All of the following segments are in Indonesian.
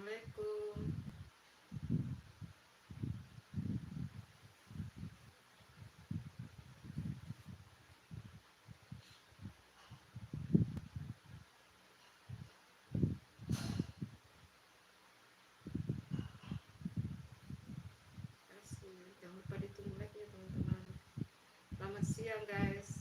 Assalamualaikum. Kasih. Jangan lupa ditunggu like ya teman-teman. Selamat siang guys.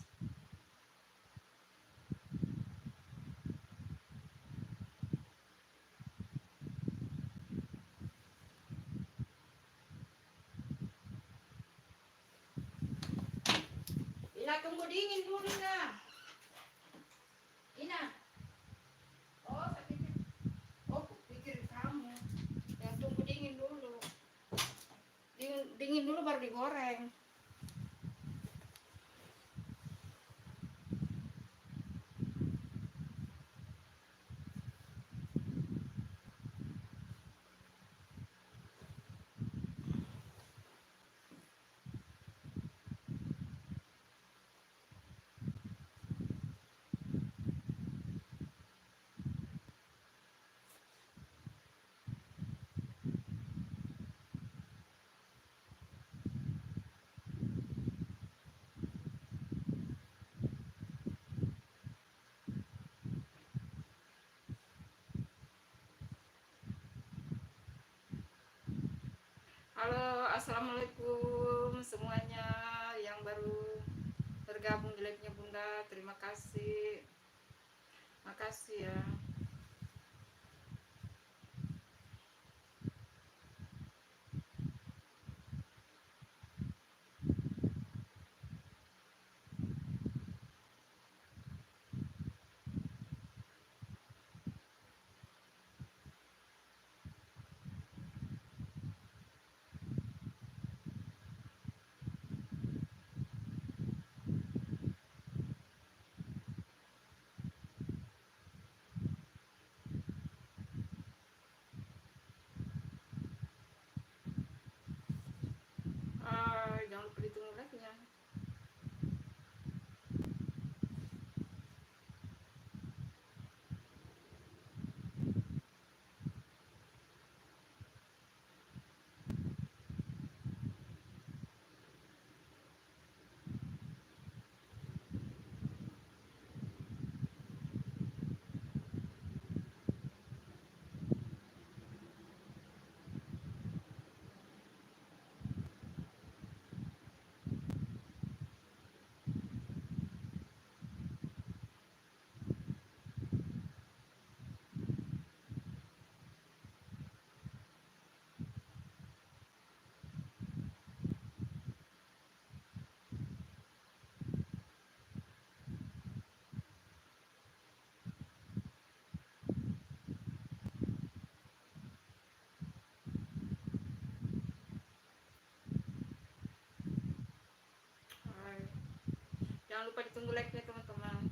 Ina tunggu dingin dulu Ina. Ina. Oh, saya pikir. Oh, pikir kamu. Yang tunggu dingin dulu. Dingin dulu baru digoreng. Halo, assalamualaikum semuanya yang baru bergabung di live-nya Bunda. Terima kasih. Makasih ya. Jangan lupa ditunggu like-nya. Hai. Jangan lupa ditunggu like-nya teman-teman.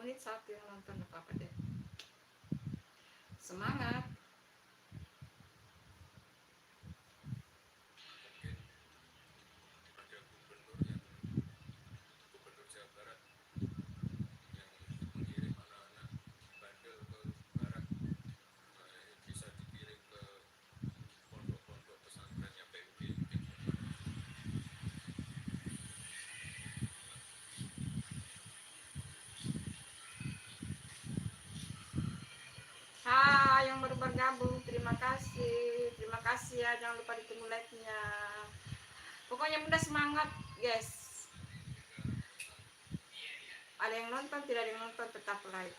menit satu yang nonton, apa deh. Semangat. Hai yang baru bergabung, terima kasih ya, jangan lupa ditunggu like-nya. Pokoknya Bunda semangat guys, ada yang nonton tidak ada yang nonton tetap like.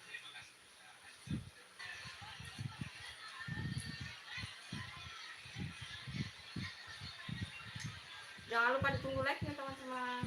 Jangan lupa ditunggu like-nya teman-teman.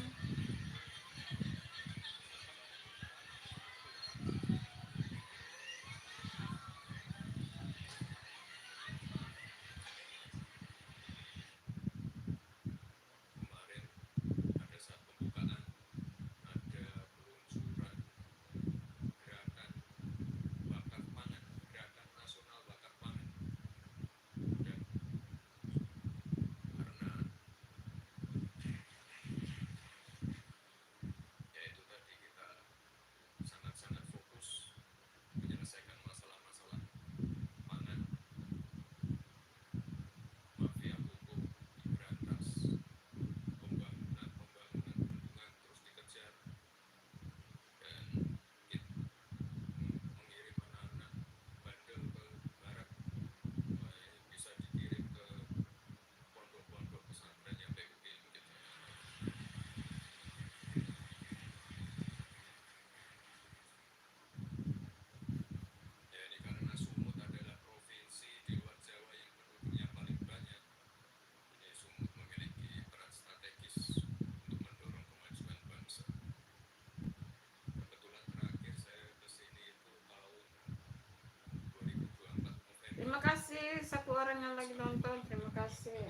Terima kasih satu orang yang lagi nonton, terima kasih.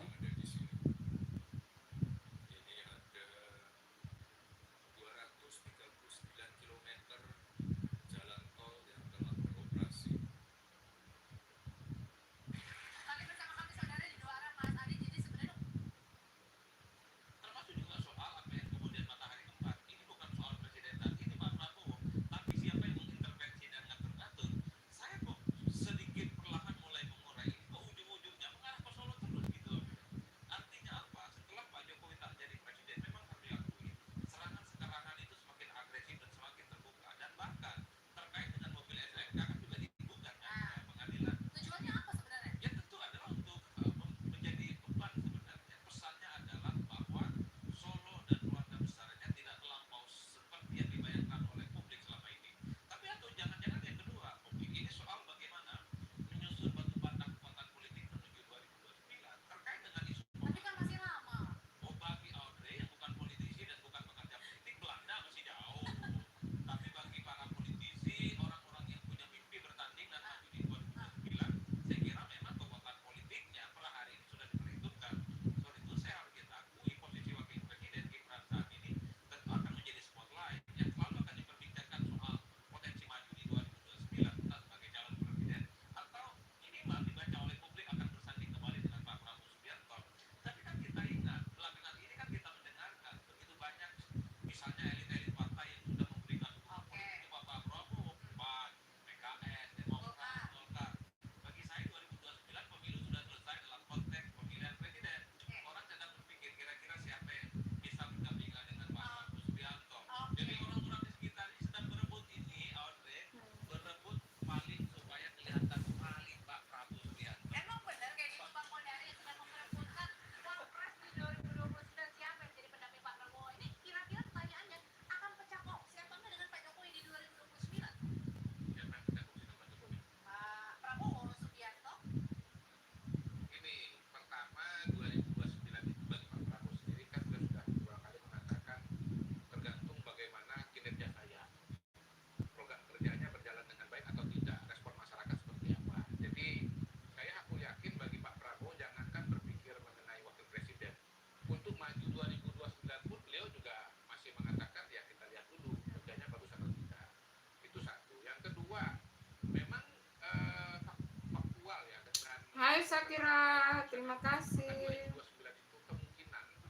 Hai Sakira, terima kasih.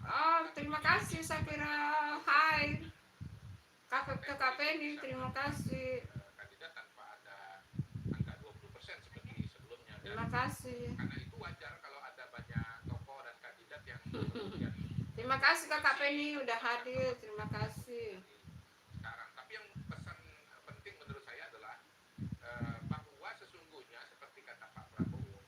Oh, terima kasih Sakira. Hai Kakak Penny, terima kasih. Terima kasih. Terima kasih Kakak Penny udah hadir. Terima kasih. Tapi yang pesan penting menurut saya adalah bahwa sesungguhnya seperti kata Pak Prabowo,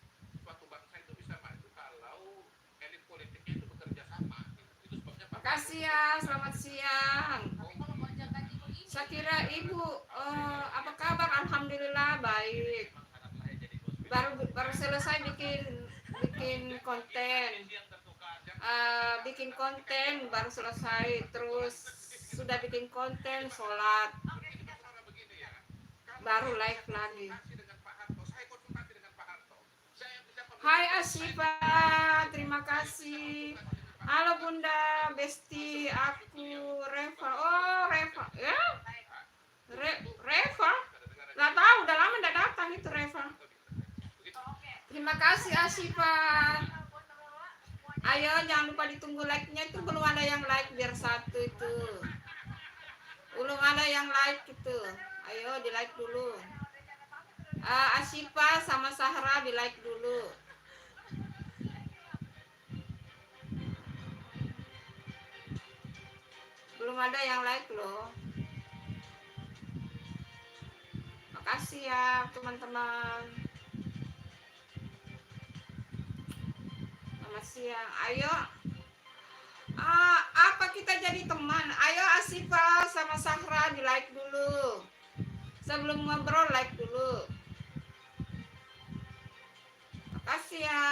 suatu bangsa itu bisa maju kalau elit politiknya itu bekerja sama. Itu sebabnya Pak. Makasih ya, selamat siang. Sakira Ibu, apa kabar? Alhamdulillah baik. Baru selesai bikin konten. Bikin konten baru selesai, terus sudah bikin konten, sholat, baru live lagi. Hai Asyifa, terima kasih. Halo Bunda Besti, aku Reva. Oh Reva, ya? Reva? Gak tahu, udah lama gak datang itu Reva. Terima kasih Asyifa. Ayo jangan lupa ditunggu like-nya, itu belum ada yang like, biar satu itu. Belum ada yang like gitu. Ayo di like dulu. Asyifa sama Sahra di like dulu. Belum ada yang like loh. Makasih ya teman-teman. Selamat siang. Ayo. Apa kita jadi teman? Ayo Asyifa sama Sahra di like dulu. Sebelum ngobrol like dulu. Makasih ya.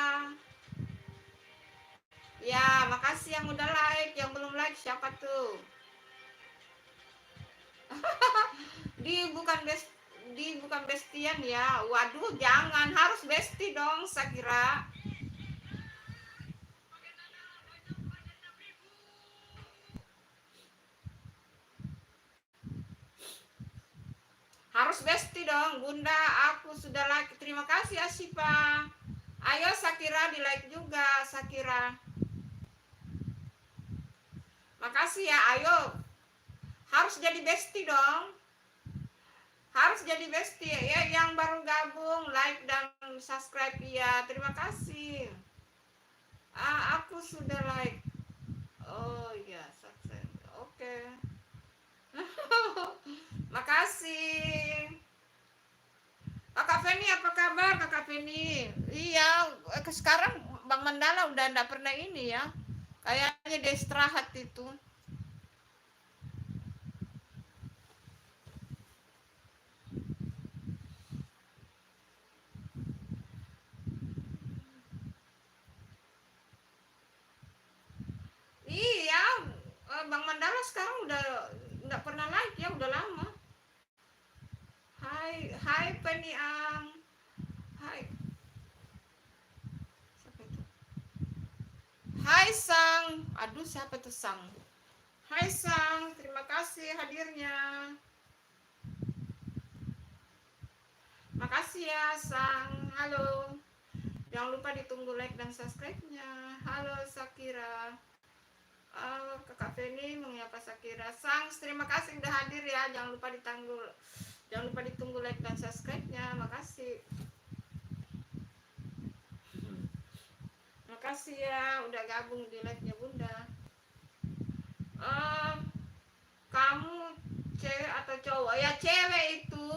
Ya, makasih yang udah like, yang belum like siapa tuh? bukan bestian ya. Waduh, jangan, harus besti dong, Sakira. Harus besti dong, Bunda. Aku sudah like. Terima kasih Asyifa. Ayo Sakira di like juga, Sakira. Makasih ya, ayo. Harus jadi besti dong. Harus jadi besti ya, yang baru gabung like dan subscribe ya. Terima kasih. Aku sudah like. Oh iya, subscribe. Oke. Makasih. Kakak Feni, apa kabar Kakak Feni? Iya, sekarang Bang Mandala udah enggak pernah ini ya. Kayaknya dia istirahat itu. Iya, Bang Mandala sekarang udah nggak pernah like ya, udah lama. Hai Peniang. Hai. Siapa itu? Hai Sang. Aduh, siapa itu Sang? Hai Sang, terima kasih hadirnya. Makasih ya Sang. Halo. Jangan lupa ditunggu like dan subscribe-nya. Halo Sakira. Kakak Feni menyapa Sakira. Sang, terima kasih udah hadir ya. Jangan lupa ditunggu like dan subscribe-nya. Makasih. Makasih ya udah gabung di like-nya Bunda. Kamu cewek atau cowok? Ya cewek itu.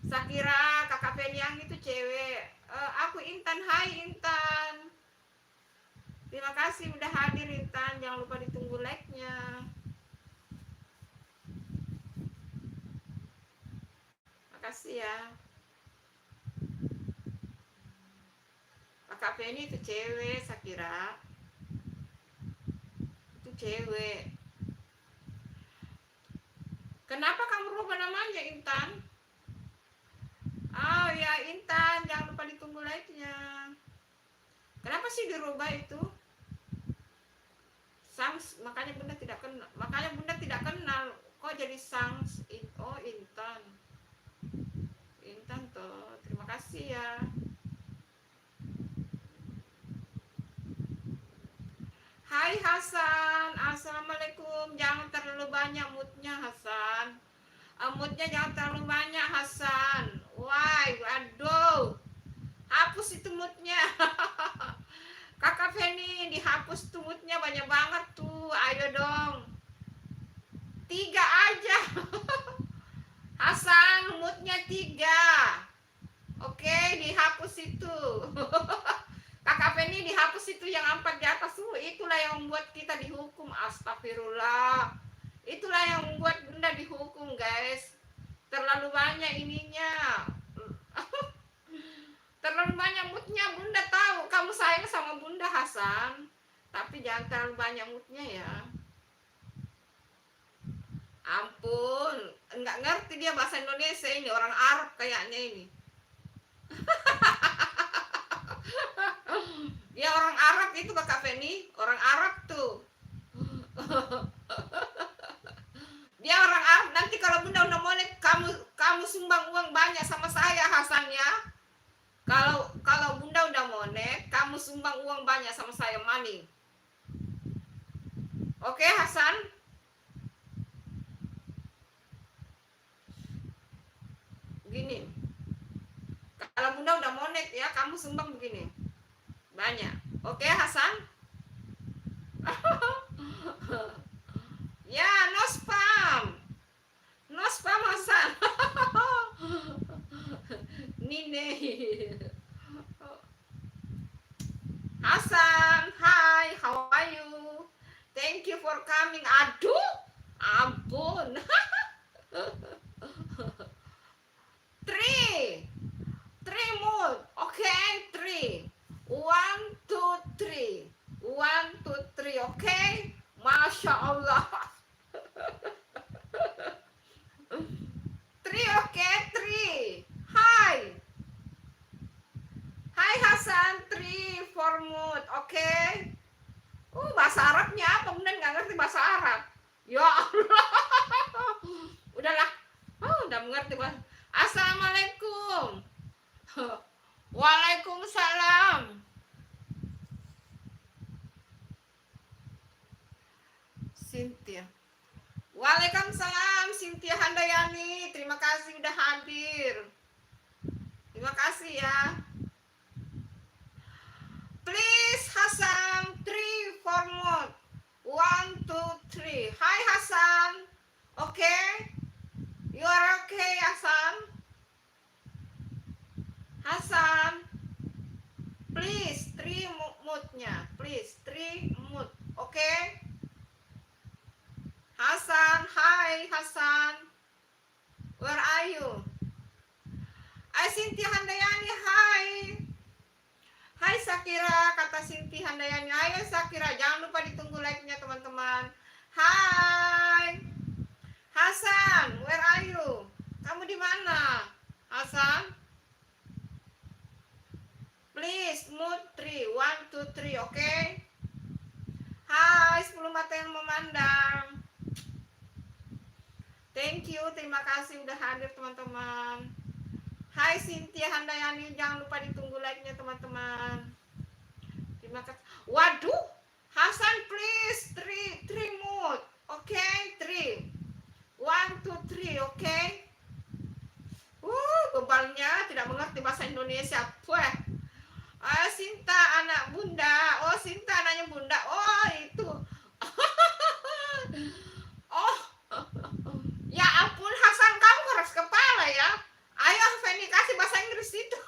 Sakira, Kakak Feni yang itu cewek. Aku Intan. Hai Intan. Terima kasih udah hadir Intan. Jangan lupa ditunggu like-nya. Makasih ya. Kakak Feni itu cewek, Sakira. Itu cewek. Kenapa kamu rubah namanya Intan? Oh ya Intan, jangan lupa ditunggu like-nya. Kenapa sih dirubah itu? Sangs, makanya Bunda tidak kenal. Kok jadi Sangs? Oh Intan. Intan toh. Terima kasih ya. Hai Hasan, assalamualaikum. Jangan terlalu banyak moodnya Hasan. Moodnya jangan terlalu banyak Hasan. Why? Aduh, hapus itu moodnya. Kakak Feni dihapus tuh moodnya banyak banget tuh. Ayo dong, 3 aja. Hasan, moodnya 3. Oke, dihapus itu. Kakak Feni dihapus itu yang 4 di atas tuh. Itulah yang membuat kita dihukum. Astagfirullah. Itulah yang membuat bunda dihukum guys. Terlalu banyak ininya. Terlalu banyak moodnya. Bunda tahu kamu sayang sama bunda Hasan, tapi jangan terlalu banyak moodnya ya. Ampun, nggak ngerti dia bahasa Indonesia ini. Orang Arab kayaknya ini. Dia orang Arab itu Kakak Feni. Orang Arab tuh. Dia orang Arab. Nanti kalau bunda udah mulai kamu sumbang uang banyak sama saya Hasan ya. Kalau bunda udah monet, kamu sumbang uang banyak sama saya, money. Oke Hasan? Gini. Kalau bunda udah monet ya, kamu sumbang begini. Banyak. Oke Hasan? Ya, no spam. No spam Hasan. Nine. Hasan, hi, how are you? Thank you for coming. Aduh, ampun. 3 mood. Okay, 3. 1, 2, 3. 1, 2, 3. Okay. Masya Allah. 3, okay, 3. Hi. Hai Hasan, 3 for mood. Okay. Bahasa Arabnya apa? Bener nggak ngerti bahasa Arab. Ya Allah. Udahlah. Udah mengerti bahasa. Assalamualaikum. Waalaikumsalam. Cynthia. Waalaikumsalam Cynthia Handayani. Terima kasih udah hadir. Terima kasih ya. Please Hasan, 3 for mood. 1, 2, 3. Hi Hasan. Okay? You are okay Hasan? Hasan. Please 3 moodnya. Please 3 mood. Okay? Hasan, hi Hasan. Where are you? Cynthia Handayani, hi. Hai Sakira, kata Cynthia Handayani. Ayo Sakira, jangan lupa ditunggu like-nya teman-teman. Hai. Hasan, where are you? Kamu di mana? Hasan? Please, mood 3. 1, 2, 3, oke? Okay? Hai, 10 mata yang memandang. Thank you, terima kasih udah hadir teman-teman. Hai Cynthia Handayani, jangan lupa ditunggu like-nya teman-teman. Terima kasih. Waduh, Hasan please 3 mood. Oke, okay? 3. 1, 2, 3, oke? Okay? Bebalnya tidak mengerti bahasa Indonesia. Pueh. Sinta anak bunda. Oh, Sinta anaknya bunda. Oh, itu. Oh. Ya ampun Hasan, kamu keras kepala ya. Ayo Feni kasih bahasa Inggris itu.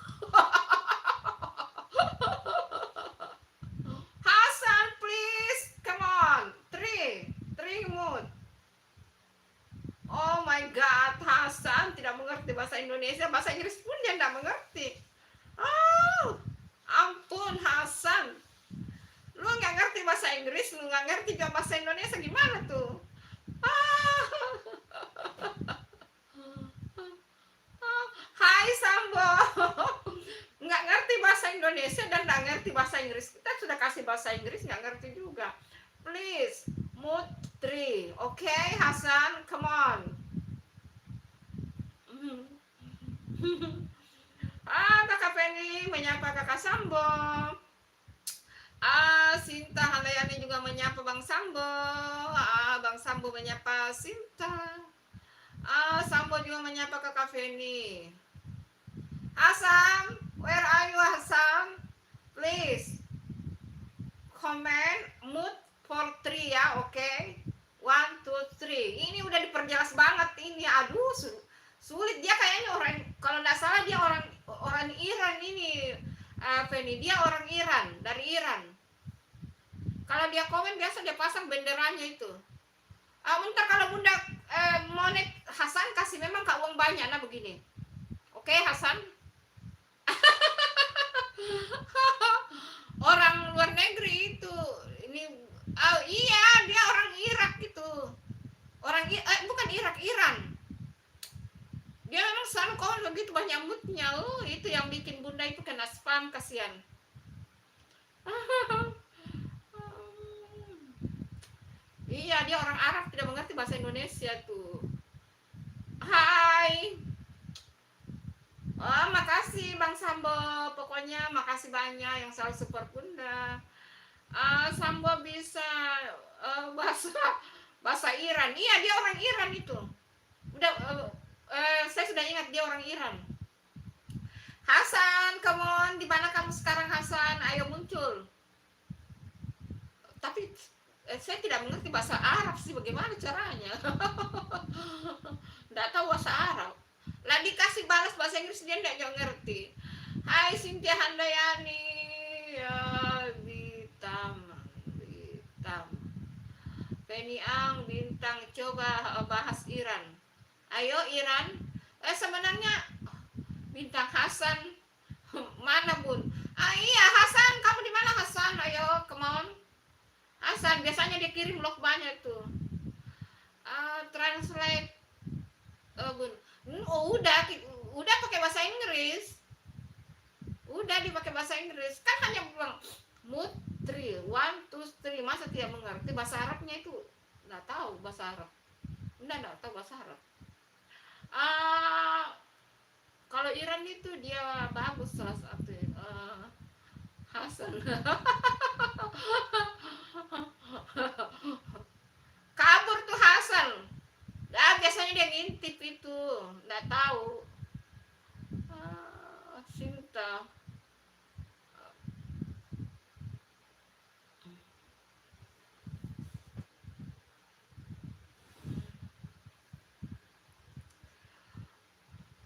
Hasan please, come on. 3 mood. Oh my god, Hasan tidak mengerti bahasa Indonesia, bahasa Inggris pun dia tidak mengerti. Oh, ampun Hasan. Lu nggak ngerti bahasa Inggris, lu nggak ngerti juga bahasa Indonesia, gimana tuh? Hai Sambo. Nggak ngerti bahasa Indonesia dan nggak ngerti bahasa Inggris. Kita sudah kasih bahasa Inggris, nggak ngerti juga. Please, mood 3. Oke, okay, Hasan, come on. Kakak Penny menyapa kakak Sambo. Sinta Handayani juga menyapa Bang Sambo. Bang Sambo menyapa Sinta. Sambo juga menyapa Kakak Feni. Hasan, where are you Hasan? Please comment mood for 3 ya, oke? Okay? 1, 2, 3. Ini udah diperjelas banget ini. Aduh, sulit dia kayaknya orang, kalau nggak salah dia orang Iran ini. Feni, dia orang Iran, dari Iran. Kalau dia komen biasa dia pasang benderanya itu. Bentar kalau bunda monet Hasan kasih memang kak uang banyak nah begini. Oke Hasan. Orang luar negeri itu ini iya dia orang Irak itu. Bukan Irak, Iran. Dia memang selalu komen begitu banyak moodnya. Itu yang bikin bunda itu kena spam kasihan. Iya, dia orang Arab, tidak mengerti bahasa Indonesia tuh. Hai. Makasih Bang Sambo. Pokoknya makasih banyak yang selalu support bunda. Sambo bisa bahasa Iran. Iya, dia orang Iran itu. Udah saya sudah ingat dia orang Iran. Hasan, come on, di mana kamu sekarang Hasan? Ayo muncul. Tapi saya tidak mengerti bahasa Arab sih, bagaimana caranya? Nggak tahu bahasa Arab. Lah dikasih balas bahasa Inggris dia nggak ngerti. Hai Cynthia Handayani, ya Bitam. Penny Ang Bintang, coba bahas Iran. Ayo Iran. Sebenarnya Bintang Hasan mana bun? Iya Hasan, kamu di mana Hasan? Ayo, come on. Hasan biasanya dia kirim log banyak tuh. Translate bun. Udah pakai bahasa Inggris. Udah dipakai bahasa Inggris. Kan hanya bilang mood 3, 1, 2, 3. Masa tidak mengerti bahasa Arabnya itu? Nggak tahu bahasa Arab. Nggak tahu bahasa Arab. Kalau Iran itu dia bagus salah satu. Hasan. Kabur tuh Hasan. Biasanya dia ngintip itu, nggak tahu. Cinta.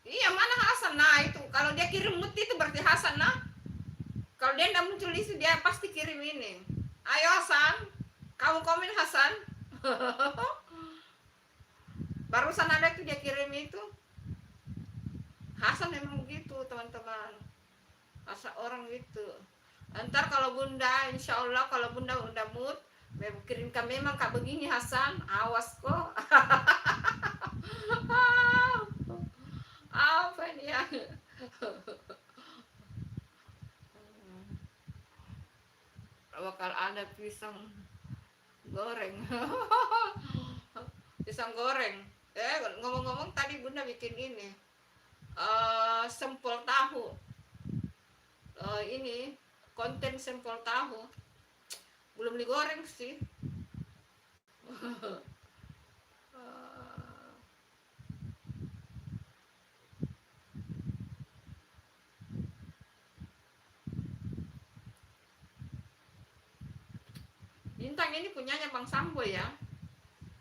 Iya mana Hasan? Nah itu kalau dia kirim mood itu berarti Hasan nah. Kalau dia nggak muncul itu dia pasti kirim ini. Ayo Hasan, kamu komen Hasan. Barusan ada tuh dia kirim itu. Hasan memang begitu teman-teman. Masa orang gitu. Ntar kalau bunda, insya Allah kalau bunda udah mood, kirimkan memang kak begini Hasan, awas kok. Apa ini ya? Bakal ada pisang goreng. Pisang goreng. Ngomong-ngomong tadi bunda bikin ini sempol tahu. Ini konten sempol tahu. Belum digoreng sih. Bintang ini punyanya Bang Sambo ya.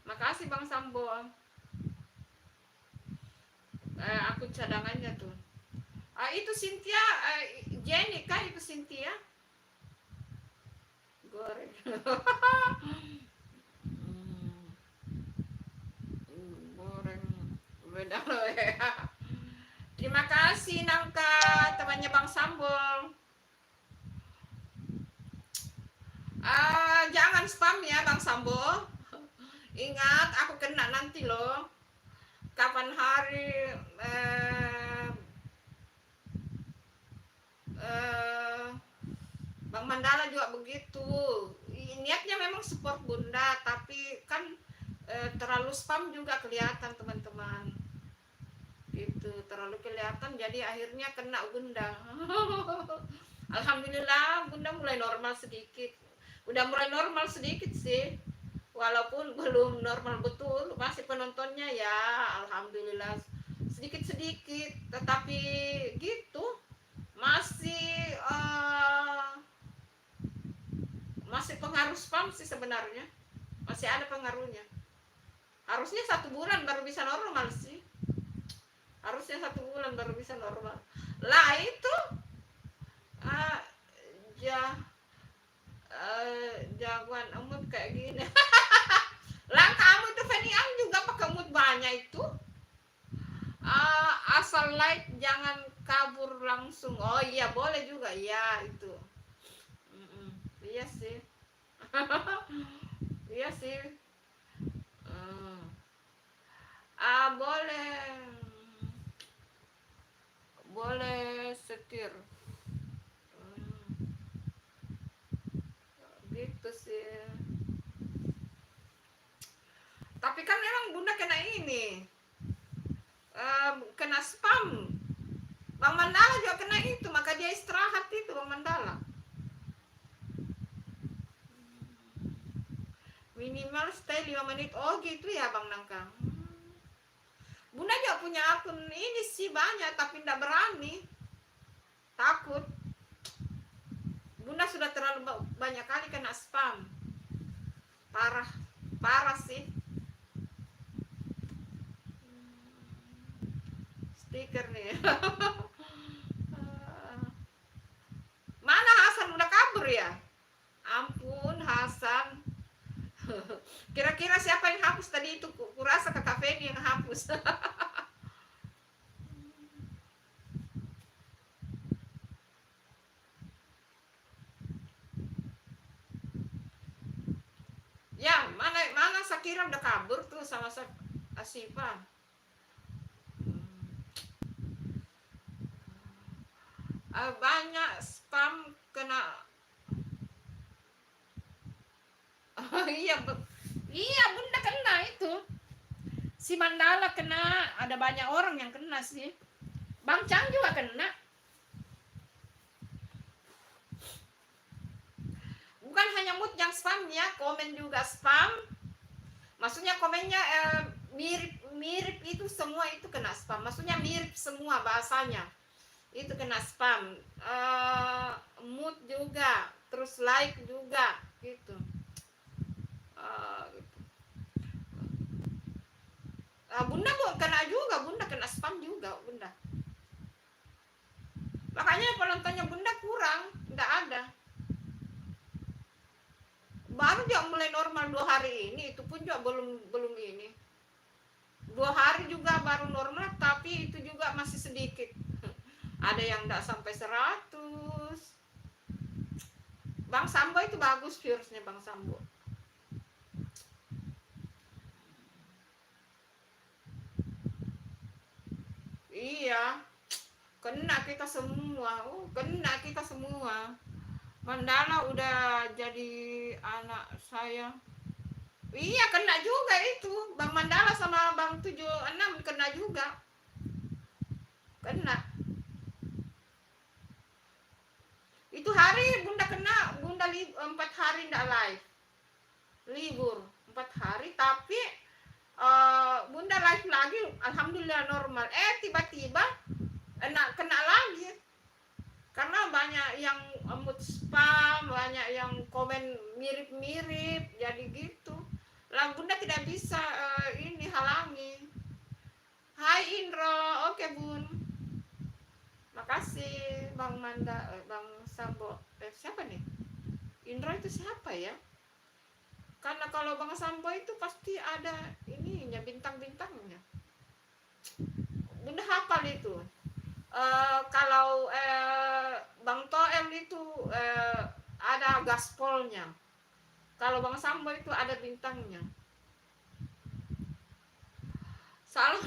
Makasih Bang Sambo. Aku cadangannya tuh. Itu Cynthia, Jenny kah itu Cynthia? Goreng. Goreng. Beda loh ya. Terima kasih Nangka, temannya Bang Sambo. Jangan spam ya Bang Sambo. Ingat aku kena nanti loh. Kapan hari Bang Mandala juga begitu. Niatnya memang support bunda, tapi kan terlalu spam juga kelihatan teman-teman. Gitu, terlalu kelihatan jadi akhirnya kena bunda. Alhamdulillah Bunda mulai normal sedikit. Udah mulai normal sedikit sih. Walaupun belum normal betul, masih penontonnya ya alhamdulillah sedikit-sedikit, tetapi gitu masih masih pengaruh spam sih sebenarnya. Masih ada pengaruhnya. Harusnya 1 bulan baru bisa normal sih. Harusnya 1 bulan baru bisa normal. Lah itu uh, ja, jagoan emut kayak gini. Lah kamu itu Fenian juga pakai mood banyak itu. Asal like jangan kabur langsung. Oh iya boleh juga ya itu. Iya sih. Iya sih. Boleh. Boleh setir. Gitu sih. Tapi kan memang Bunda kena ini. Kena spam. Bang Mandala juga kena itu, maka dia istirahat itu Bang Mandala. Minimal stay 5 menit. Oh gitu ya Bang Nangkang. Bunda juga punya akun ini sih banyak, tapi tidak berani. Takut. Bunda sudah terlalu banyak kali kena spam. Parah. Parah sih. Stiker nih. Mana Hasan udah kabur ya? Ampun Hasan. Kira-kira siapa yang hapus tadi itu? Kurasa ke kafe yang hapus. Ya, mana Sakira udah kabur tuh sama Asifa. Banyak spam kena. Iya, iya Bunda kena itu. Si Mandala kena, ada banyak orang yang kena sih. Bang Chang juga kena. Bukan hanya mood yang spam ya, komen juga spam. Maksudnya komennya mirip itu semua itu kena spam. Maksudnya mirip semua bahasanya. Itu kena spam. Mood juga, terus like juga gitu. Gitu. Bunda kena juga, Bunda kena spam juga Bunda. Makanya penontonnya Bunda kurang, nggak ada. Baru juga mulai normal 2 hari ini, itu pun juga belum ini. 2 hari juga baru normal, tapi itu juga masih sedikit. Ada yang nggak sampai 100. Bang Sambo itu bagus viewsnya Bang Sambo. Iya, kena kita semua. Kena kita semua. Mandala udah jadi anak saya. Iya, kena juga itu. Bang Mandala sama Bang 76 kena juga. Kena. Itu hari Bunda kena, Bunda 4 hari ndak live. Libur 4 hari, tapi Bunda live lagi, alhamdulillah normal. Tiba-tiba kena lagi. Karena banyak yang mood spam, banyak yang komen mirip-mirip, jadi gitu. Lah Bunda tidak bisa ini halangi. Hai Indro, oke Bun. Makasih Bang Bang Sambo. Siapa nih? Indro itu siapa ya? Karena kalau Bang Sambo itu pasti ada ininya, bintang-bintangnya. Bunda hafal itu. Kalau Bang Toel itu ada gaspolnya. Kalau Bang Sambo itu ada bintangnya. Salah.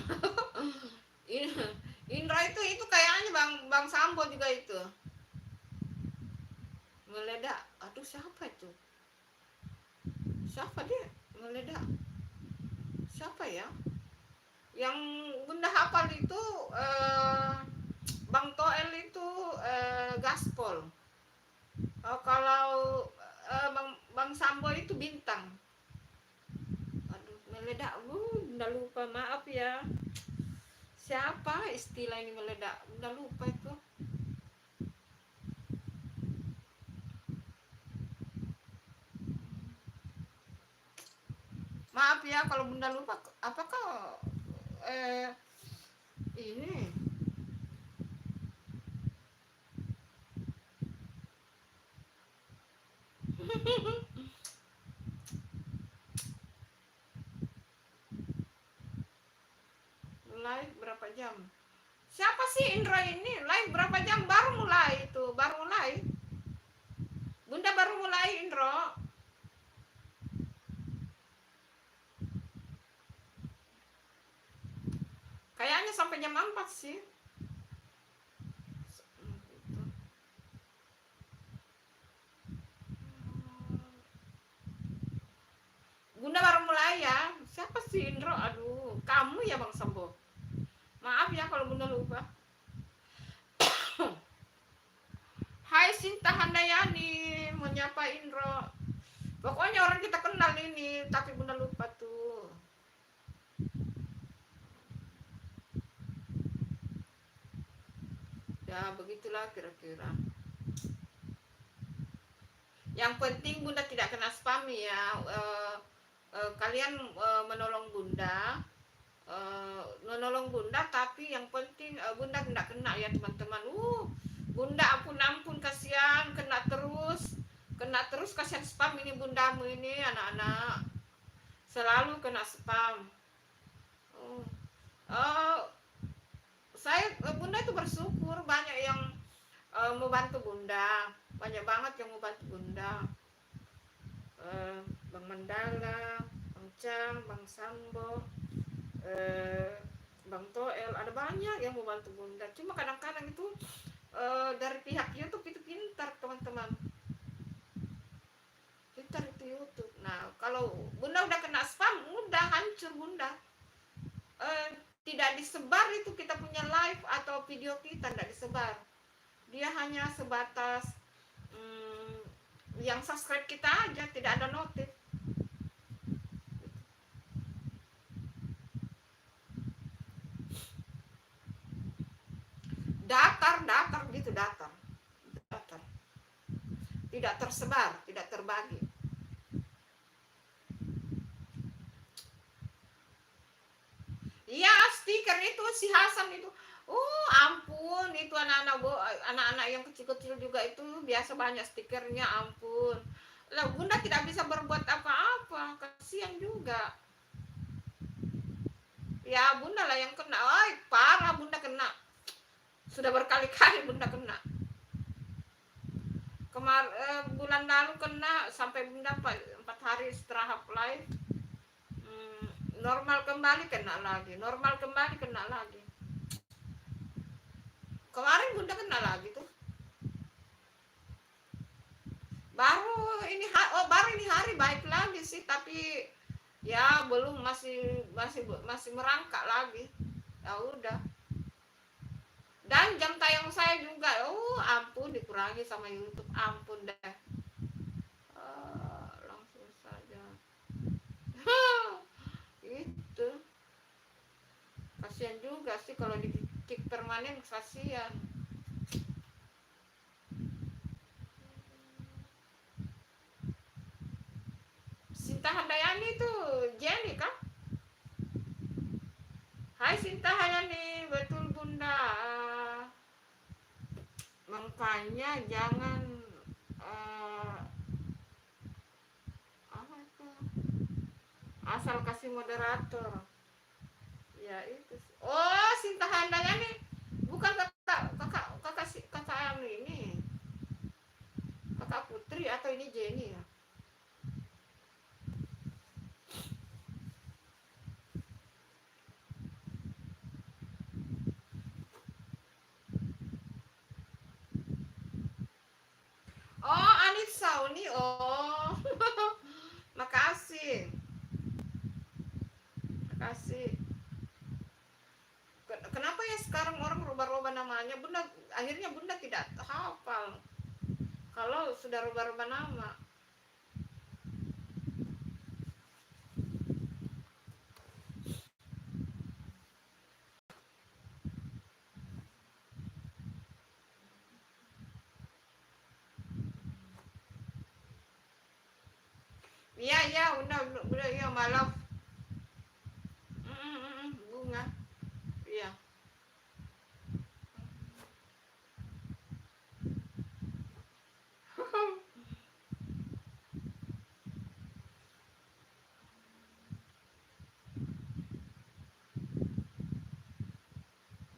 Indra itu kayaknya Bang Sambo juga itu. Meledak. Aduh siapa itu? Siapa dia meledak? Siapa ya? Yang Bunda hafal itu Bang Toel itu gaspol. Oh, kalau Bang Sambo itu bintang. Aduh, meledak. Udah lupa, maaf ya. Siapa istilah ini meledak? Udah lupa itu. Maaf ya kalau Bunda lupa. Apakah ini live berapa jam? Siapa sih Indra ini? Live berapa jam? Baru mulai itu, baru mulai. Bunda baru mulai Indro. Kayaknya sampai jam 4 sih. Bunda baru mulai ya. Siapa sih Indro? Aduh, kamu ya Bang Sambo. Maaf ya kalau Bunda lupa. Hai Sinta Handayani, menyapa Indro. Pokoknya orang kita kenal ini, tapi Bunda lupa tuh. Ya begitulah kira-kira. Yang penting Bunda tidak kena spam ya. Kalian menolong Bunda, tapi yang penting Bunda tidak kena ya teman-teman. Bunda ampun kasihan, kena terus kasihan spam ini bundamu ini, anak-anak selalu kena spam. Bunda itu bersyukur banyak yang mau bantu Bunda, banyak banget yang mau bantu Bunda. Bang Mandala, Bang Cang, Bang Sambo, Bang Toel, ada banyak yang mau bantu Bunda. Cuma kadang-kadang itu dari pihak YouTube itu pintar teman-teman, pintar itu YouTube. Nah kalau Bunda udah kena spam, udah hancur Bunda. Tidak disebar itu kita punya live atau video kita, tidak disebar. Dia hanya sebatas yang subscribe kita aja, tidak ada notif. Datar gitu, datar. Tidak tersebar, tidak terbagi. Iya, stiker itu si Hasan itu. Ampun, itu anak-anak yang kecil-kecil juga itu biasa banyak stikernya, ampun. Lah Bunda tidak bisa berbuat apa-apa, kasihan juga. Ya Bunda lah yang kena. Parah Bunda kena. Sudah berkali-kali Bunda kena. Bulan lalu kena sampai Bunda 4 hari istirahat live. Normal kembali kena lagi. Kemarin Bunda kena lagi tuh. Baru ini hari baik lagi sih, tapi ya belum, masih merangkak lagi. Ya udah. Dan jam tayang saya juga, ampun dikurangi sama YouTube, ampun deh. Langsung saja. Itu. Kasihan juga sih kalau di kick permanen, kasihan. Sinta Handayani itu Jenny kan? Hai Sinta Handayani, betul Bunda. Makanya jangan asal kasih moderator. Ya itu. Sinta Handayani bukan kakak ini. Kakak Putri atau ini Jenny ya? Anit Sauni. Makasih. Kenapa ya sekarang orang rubah-rubah namanya? Akhirnya Bunda tidak hafal. Kalau sudah rubah-rubah nama. Iya, iya, udah, iya, malam. Bunga. Iya.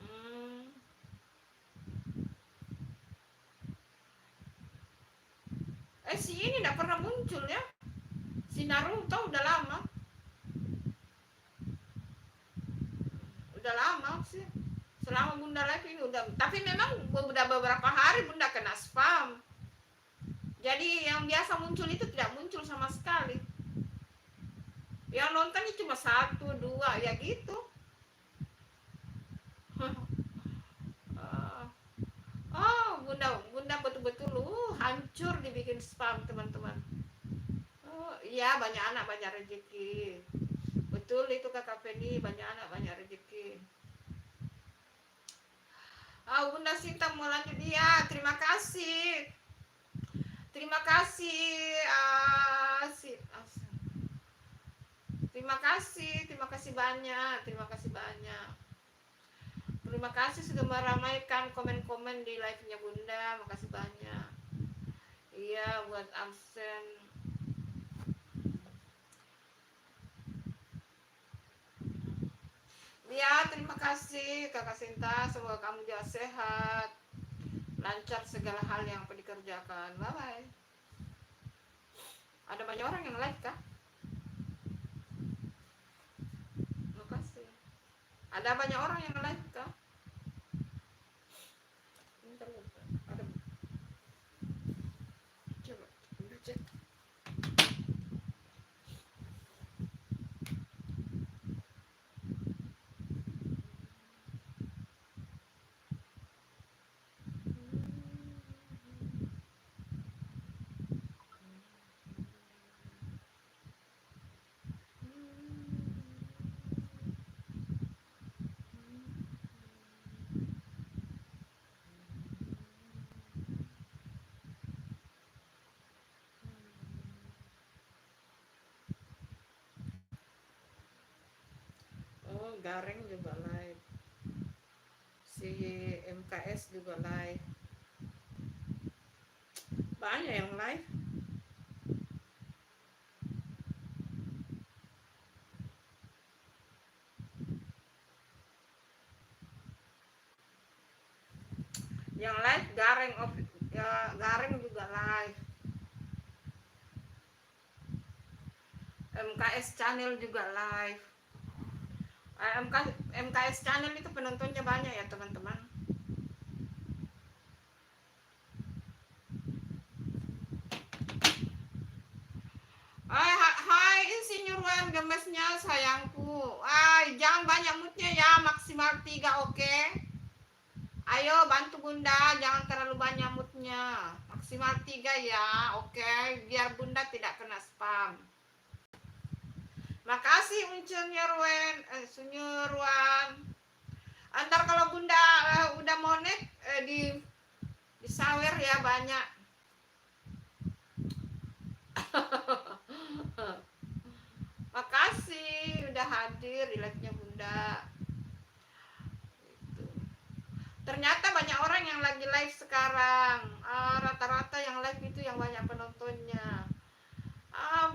Hmm. Si ini tidak pernah muncul ya. Si Naruto udah lama. Udah lama sih. Selama Bunda live ini udah. Tapi memang udah beberapa hari Bunda kena spam. Jadi yang biasa muncul itu tidak muncul sama sekali. Yang nontonnya cuma 1, 2 ya gitu. Oh, bunda betul-betul hancur dibikin spam teman-teman. Oh iya, banyak anak banyak rezeki. Betul itu kakak Penny, banyak anak banyak rezeki. Bunda Sinta mau lanjut ya, terima kasih. Terima kasih. Terima kasih banyak, terima kasih banyak. Terima kasih sudah meramaikan komen-komen di live-nya Bunda, makasih banyak. Iya, buat absen. Ya, terima kasih Kakak Sinta, semoga kamu juga sehat, lancar segala hal yang dikerjakan. Bye-bye. Ada banyak orang yang live kah? Terima kasih. Ada banyak orang yang live kah? Ada. Coba cek. Oh, Gareng juga live. Si MKS juga live. Banyak yang live. Yang live Gareng ya, Gareng juga live. MKS channel juga live. MKS channel itu penontonnya banyak ya teman-teman. Hai Insinyur Wan gemesnya sayangku. Jangan banyak moodnya ya, maksimal 3 oke. Ayo bantu Bunda, jangan terlalu banyak moodnya. Maksimal 3 ya, oke. Biar Bunda tidak kena spam. Makasih Insinyur Wan. Antar kalau Bunda udah monet di sawer ya banyak. Makasih udah hadir di live-nya Bunda. Gitu. Ternyata banyak orang yang lagi live sekarang. Rata-rata yang live itu yang banyak penontonnya.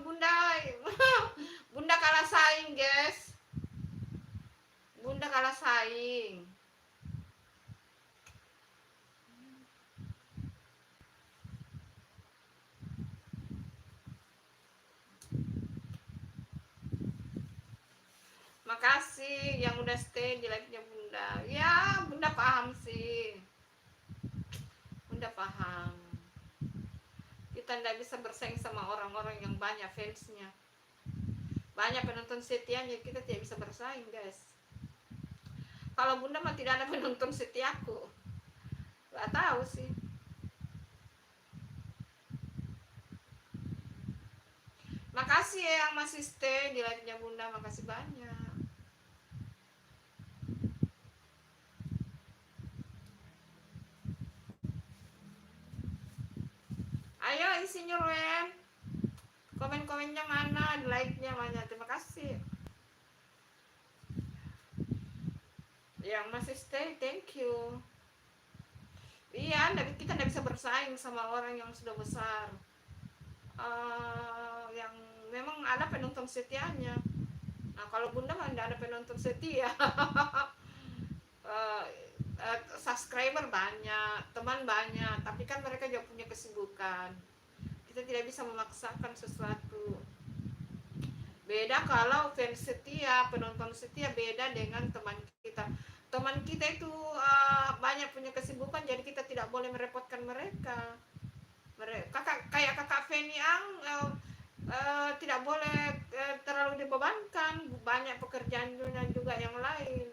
Bunda Bunda kalah saing, guys. Bunda kalah saing. Makasih yang udah stay di live-nya Bunda. Ya, Bunda paham sih. Bunda paham. Kita tidak bisa bersaing sama orang-orang yang banyak fansnya. Banyak penonton setianya, kita tidak bisa bersaing, guys. Kalau Bunda mah tidak ada penonton setiaku. Gak tahu sih. kasih ya yang masih stay di live-nya Bunda, makasih banyak. Ayo Insinyur Wen, komen-komennya mana, like-nya mana, terima kasih. Yang masih stay, thank you. Iya, kita tidak bisa bersaing sama orang yang sudah besar. Yang memang ada penonton setianya. Nah, kalau Bunda mah tidak ada penonton setia. Subscriber banyak, teman banyak, tapi kan mereka juga punya kesibukan. Kita tidak bisa memaksakan sesuatu. Beda kalau fans setia, penonton setia, beda dengan teman kita. Teman kita itu banyak punya kesibukan, jadi kita tidak boleh merepotkan mereka. Kayak kakak Feni Ang tidak boleh terlalu dibebankan, banyak pekerjaan juga yang lain.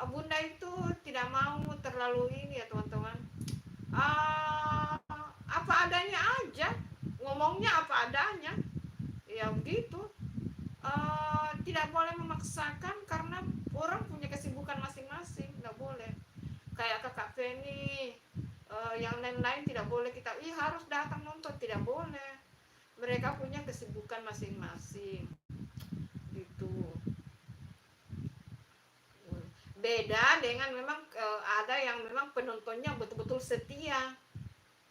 Bunda itu tidak mau terlalu ini ya teman-teman, apa adanya aja, ngomongnya apa adanya ya begitu. Tidak boleh memaksakan karena orang punya kesibukan masing-masing, nggak boleh. Kayak kakak Feni, yang lain-lain tidak boleh kita harus datang nonton, tidak boleh. Mereka punya kesibukan masing-masing gitu. Beda dengan memang ada yang memang penontonnya betul-betul setia.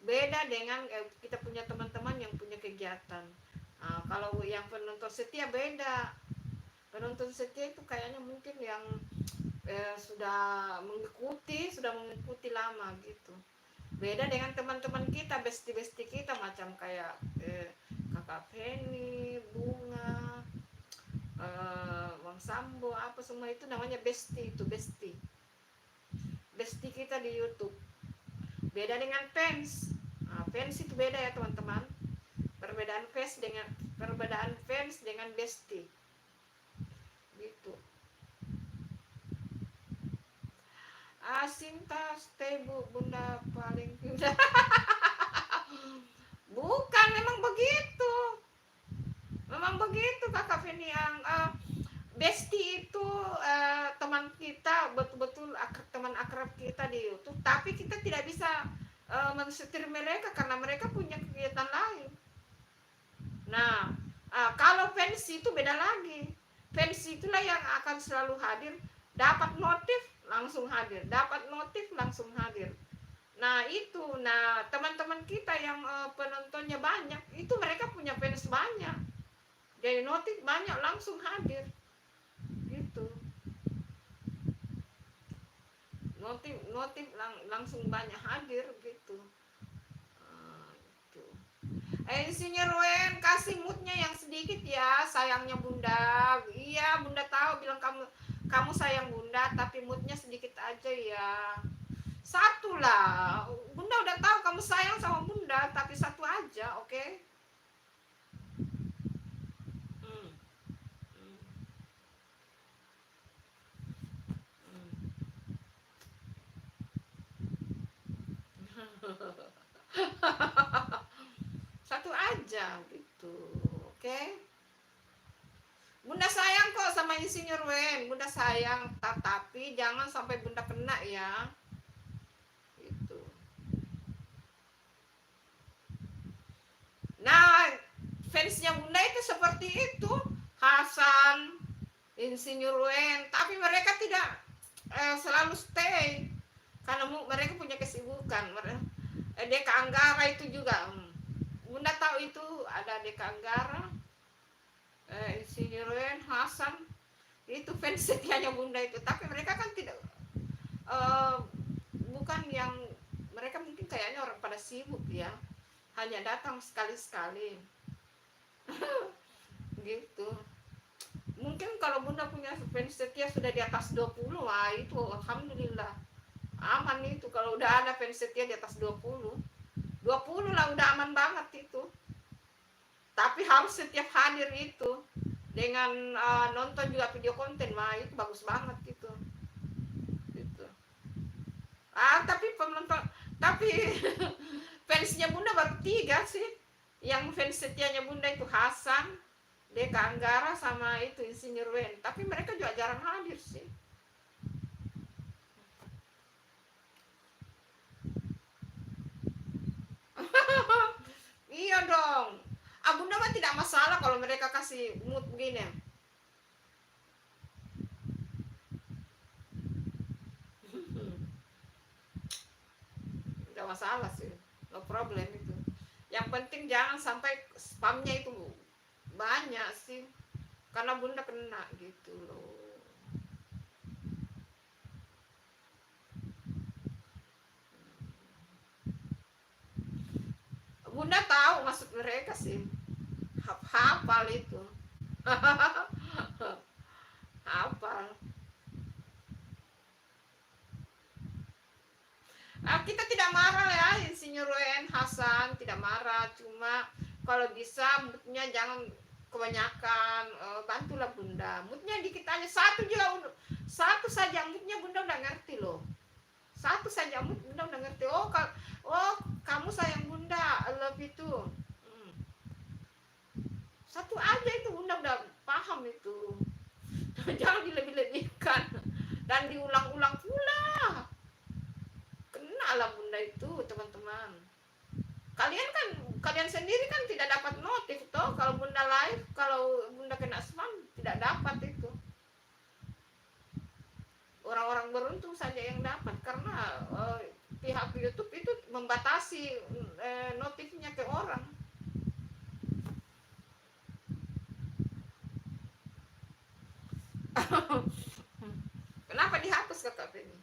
Beda dengan kita punya teman-teman yang punya kegiatan. Kalau yang penonton setia beda. Penonton setia itu kayaknya mungkin yang sudah mengikuti lama gitu. Beda dengan teman-teman kita, besti-besti kita macam kayak kakak Penny, Bunga, Bang Sambo, apa semua itu namanya besti, itu besti kita di YouTube. Beda dengan fans. Fans itu beda ya teman-teman, perbedaan fans dengan besti gitu. Sinta stay Bunda paling bukan, memang begitu kakak Feni yang besti itu teman kita, betul-betul teman akrab kita di YouTube, tapi kita tidak bisa mensetir mereka karena mereka punya kegiatan lain. Nah, kalau fans itu beda lagi. Fans itulah yang akan selalu hadir, dapat notif langsung hadir, dapat notif langsung hadir. Nah itu, teman-teman kita yang penontonnya banyak, itu mereka punya fans banyak, jadi notif banyak langsung hadir gitu. Notif langsung banyak hadir gitu. Insinyur Wen, kasih moodnya yang sedikit ya, sayangnya Bunda. Iya, Bunda tahu bilang kamu sayang Bunda, tapi moodnya sedikit aja ya. Satu lah, Bunda udah tahu kamu sayang sama Bunda, tapi satu aja, oke? Okay? Satu aja gitu, oke? Okay? Bunda sayang kok sama Insinyur Wen, Bunda sayang, tapi jangan sampai Bunda kena ya. Gitu. Nah, fansnya Bunda itu seperti itu, Hasan, Insinyur Wen, tapi mereka tidak selalu stay karena mereka punya kesibukan. Deka Anggara itu juga, Bunda tahu itu ada Deka Anggara, Insinyur Wen, Hasan, itu fans setianya Bunda itu, tapi mereka kan tidak bukan yang, mereka mungkin kayaknya orang pada sibuk ya, hanya datang sekali-sekali gitu. Mungkin kalau Bunda punya fans setia sudah di atas 20, wah itu alhamdulillah aman itu. Kalau udah ada fans setia di atas 20 lah udah aman banget itu. Tapi harus setiap hadir itu dengan nonton juga video konten, wah itu bagus banget itu. Gitu. Tapi fansnya Bunda baru 3 sih. Yang fans setianya Bunda itu Hasan, Deka Anggara sama itu Insinyur Wen, tapi mereka juga jarang hadir sih. Iya dong. Bunda mah tidak masalah kalau mereka kasih mood begini. Tidak masalah sih, no problem itu. Yang penting jangan sampai spamnya itu banyak sih, karena Bunda kena gitu loh. Bunda tahu maksud mereka sih, hafal itu. Hafal. Kita tidak marah ya, Insinyur Wen Hasan, tidak marah, cuma kalau bisa moodnya jangan kebanyakan. Bantulah Bunda, moodnya dikit aja, satu saja moodnya Bunda udah ngerti loh. Satu saja mood Bunda udah ngerti. Oh, kamu sayang Bunda, I love itu. Satu aja itu Bunda udah paham itu. Jangan dilebih-lebihkan dan diulang-ulang pula. Kena lah Bunda itu, teman-teman. Kalian sendiri kan tidak dapat notif toh kalau Bunda live, kalau Bunda kena spam tidak dapat itu. Orang-orang beruntung saja yang dapat, karena pihak YouTube itu membatasi notifnya ke orang. Kenapa dihapus kakak ini?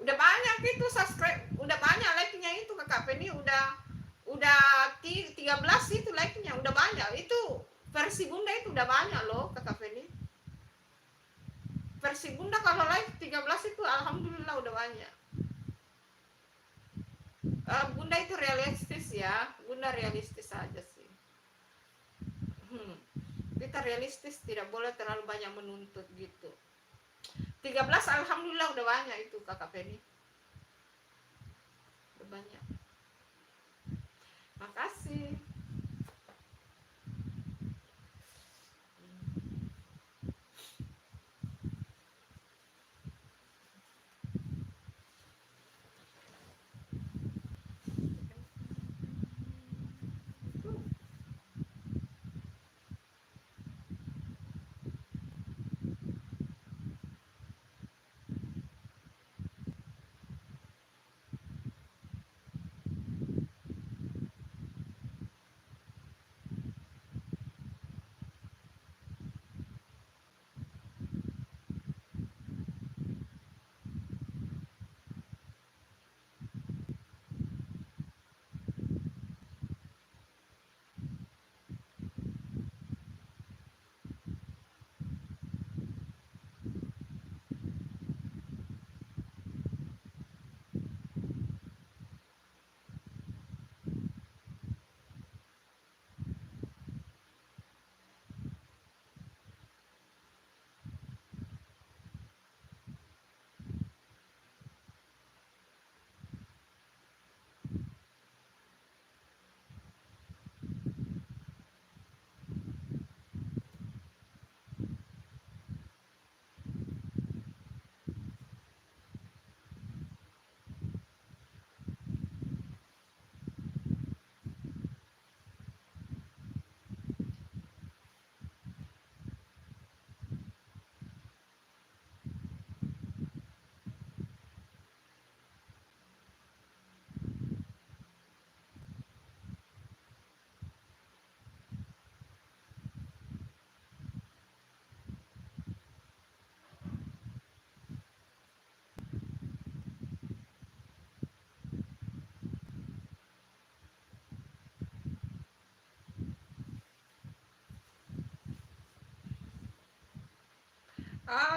Udah banyak itu subscribe, udah banyak like-nya itu kakak Penny, udah 13 itu like-nya, udah banyak itu. Versi Bunda itu udah banyak loh kakak Penny. Versi Bunda kalau live 13 itu alhamdulillah udah banyak. Bunda itu realistis ya, Bunda realistis aja sih. Kita realistis, tidak boleh terlalu banyak menuntut gitu. 13 alhamdulillah udah banyak itu kakak Penny, udah banyak. Makasih.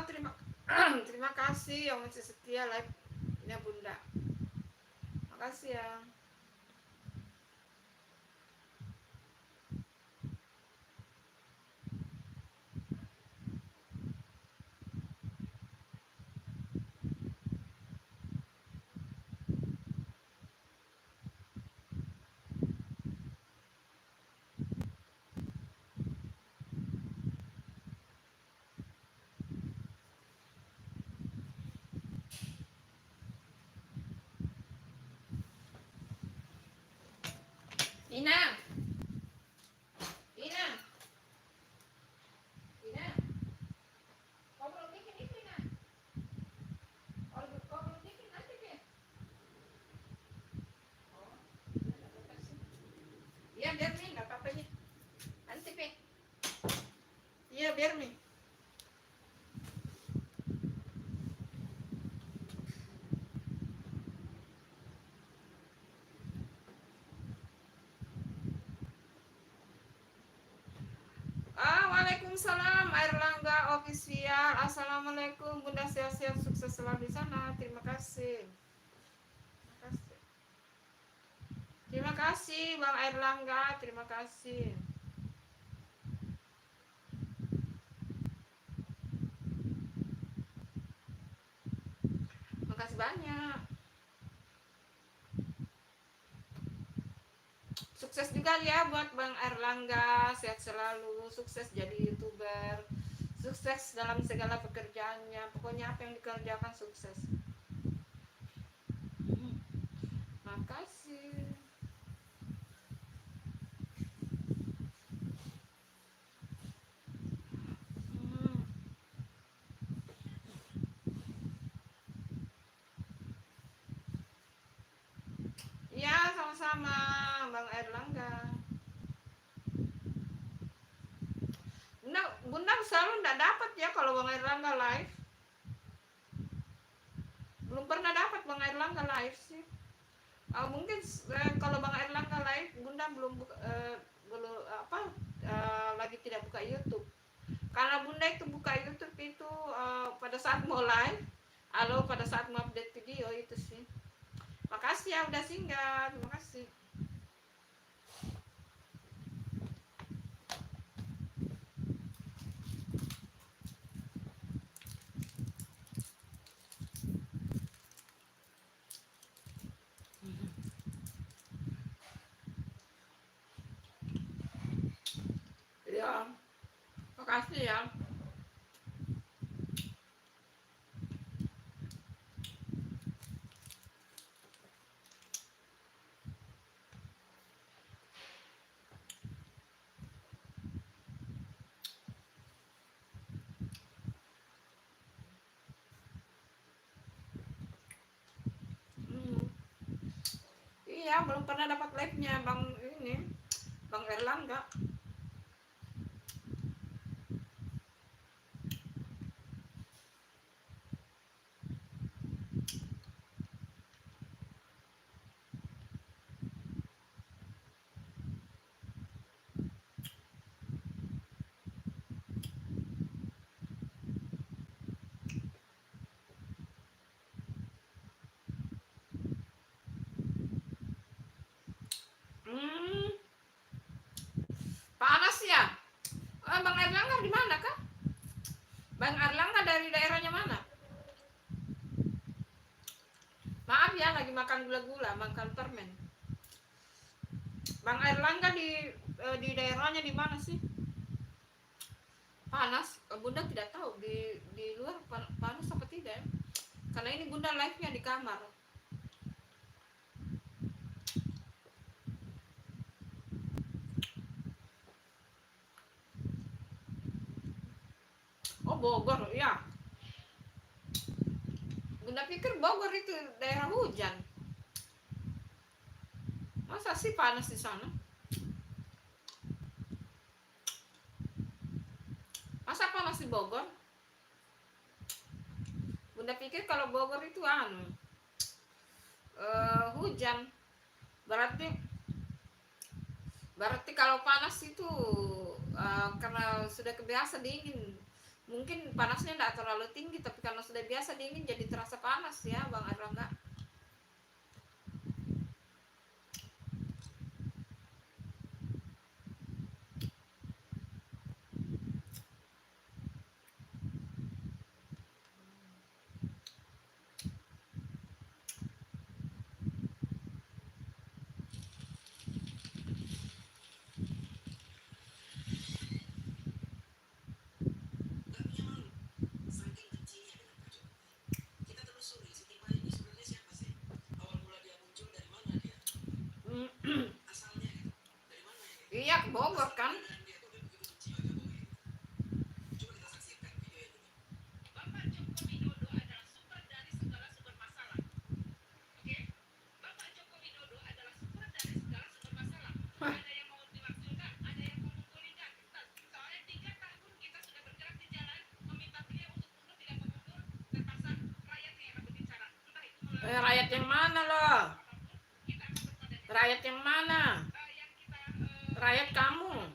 terima terima kasih yang masih setia live ya Bunda. Makasih ya. Ina, Ina, Ina, kau belum bikin itu Ina? Kau belum bikin nanti deh. Oh, iya biar nih, nggak apa-apa nih. Nanti Pi. Iya biar nih. Waalaikumsalam Airlangga official. Assalamualaikum Bunda, sehat-sehat sukses selalu di sana. Terima kasih. Terima kasih Bang Airlangga, terima kasih. Makasih banyak. Sukses juga ya buat Bang Airlangga, sehat selalu, sukses jadi YouTuber, sukses dalam segala pekerjaannya. Pokoknya apa yang dikerjakan sukses. Makasih. Ya, sama-sama Bang Airlangga. Bunda selalu enggak dapat ya kalau Bang Airlangga live. Belum pernah dapat Bang Airlangga live sih. Mungkin kalau Bang Airlangga live, Bunda belum lagi tidak buka YouTube. Karena Bunda itu buka YouTube itu pada saat mau live, pada saat mau update video itu sih. Makasih ya udah singgah, terima kasih. Ya, makasih ya. Iya, belum pernah dapat live-nya Bang Erlangga. Panas ya? Bang Erlangga di mana kah? Bang Erlangga dari daerahnya mana? Maaf ya, lagi makan gula-gula, makan permen. Bang Erlangga di daerahnya di mana sih? Panas? Bunda tidak tahu di luar panas apa tidak. Karena ini Bunda live-nya di kamar. Oh, Bogor, ya. Bunda pikir Bogor itu daerah hujan. Masa sih panas di sana? Masa panas di Bogor? Bunda pikir kalau Bogor itu hujan. Berarti kalau panas itu karena sudah kebiasa dingin. Mungkin panasnya tidak terlalu tinggi, tapi karena sudah biasa dingin jadi terasa panas ya Bang Erlangga. Rakyat yang mana loh? Rakyat yang mana? Rakyat kamu.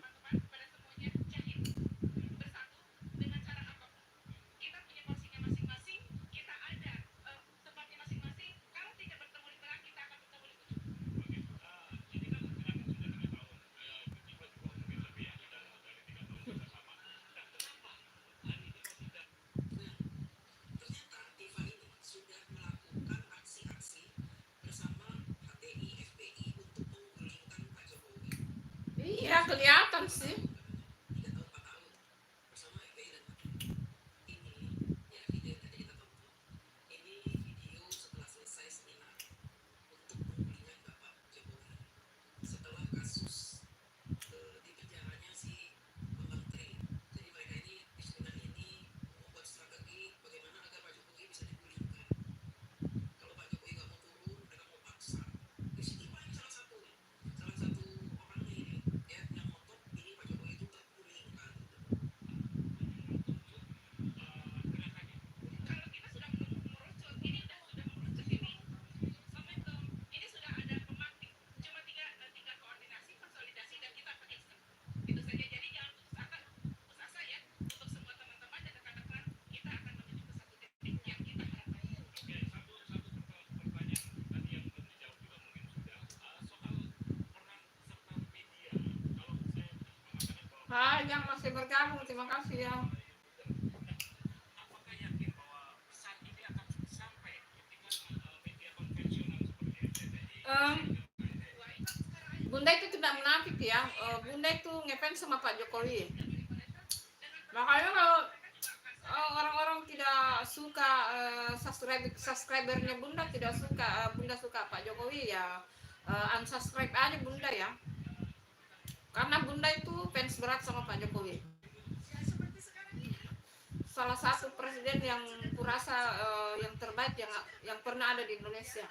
Iya, kelihatan sih. Hai yang masih bergabung, terima kasih ya. Bunda itu tidak munafik ya. Bunda itu ngefans sama Pak Jokowi. Makanya kalau orang-orang tidak suka subscribernya Bunda tidak suka, Bunda suka Pak Jokowi ya, unsubscribe aja Bunda ya. Karena Bunda itu fans berat sama Pak Jokowi. Salah satu presiden yang kurasa yang terbaik yang pernah ada di Indonesia.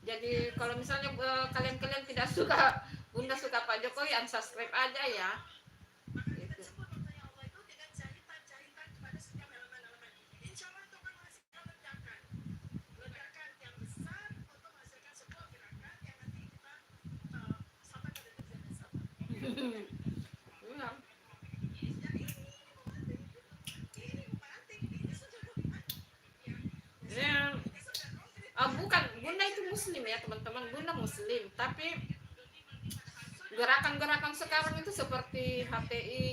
Jadi kalau misalnya kalian tidak suka, Bunda suka Pak Jokowi, unsubscribe aja ya. Gitu. Bukan, Bunda itu muslim ya teman-teman, Bunda muslim, tapi gerakan-gerakan sekarang itu seperti HTI,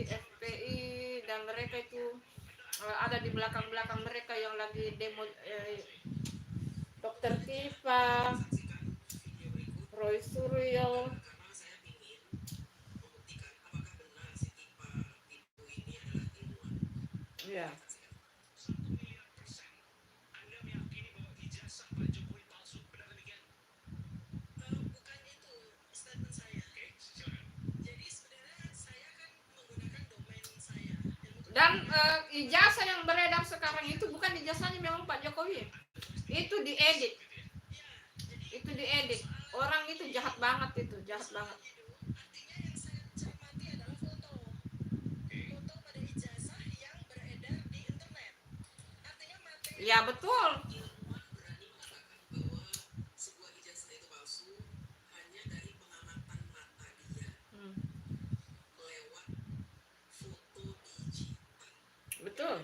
FPI dan mereka itu ada di belakang-belakang mereka yang lagi demo, Dr. Tifa, Roy Suryo. Ya. Dan ijazah yang beredar sekarang itu bukan ijazahnya memang Pak Jokowi, itu diedit, orang itu jahat banget, itu jahat banget. Ya betul. Betul.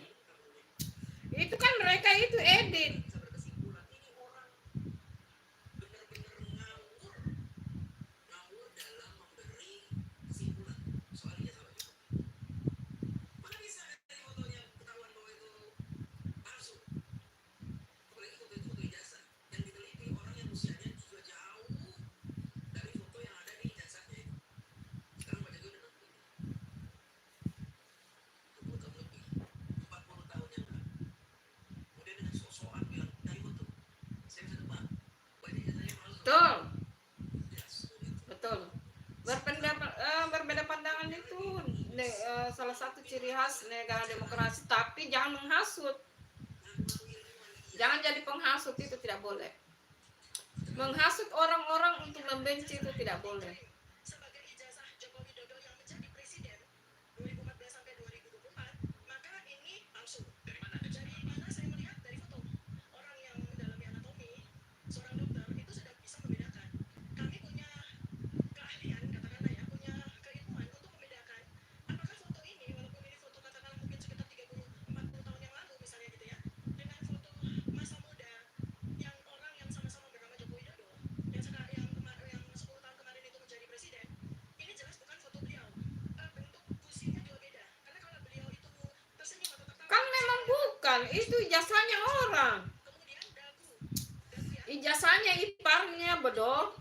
Itu kan mereka itu edit. Betul. Berbeda pandangan itu salah satu ciri khas negara demokrasi, tapi jangan menghasut. Jangan jadi penghasut, itu tidak boleh. Menghasut orang-orang untuk membenci itu tidak boleh. bukan, itu ijazahnya orang. Ijazahnya iparnya bedo.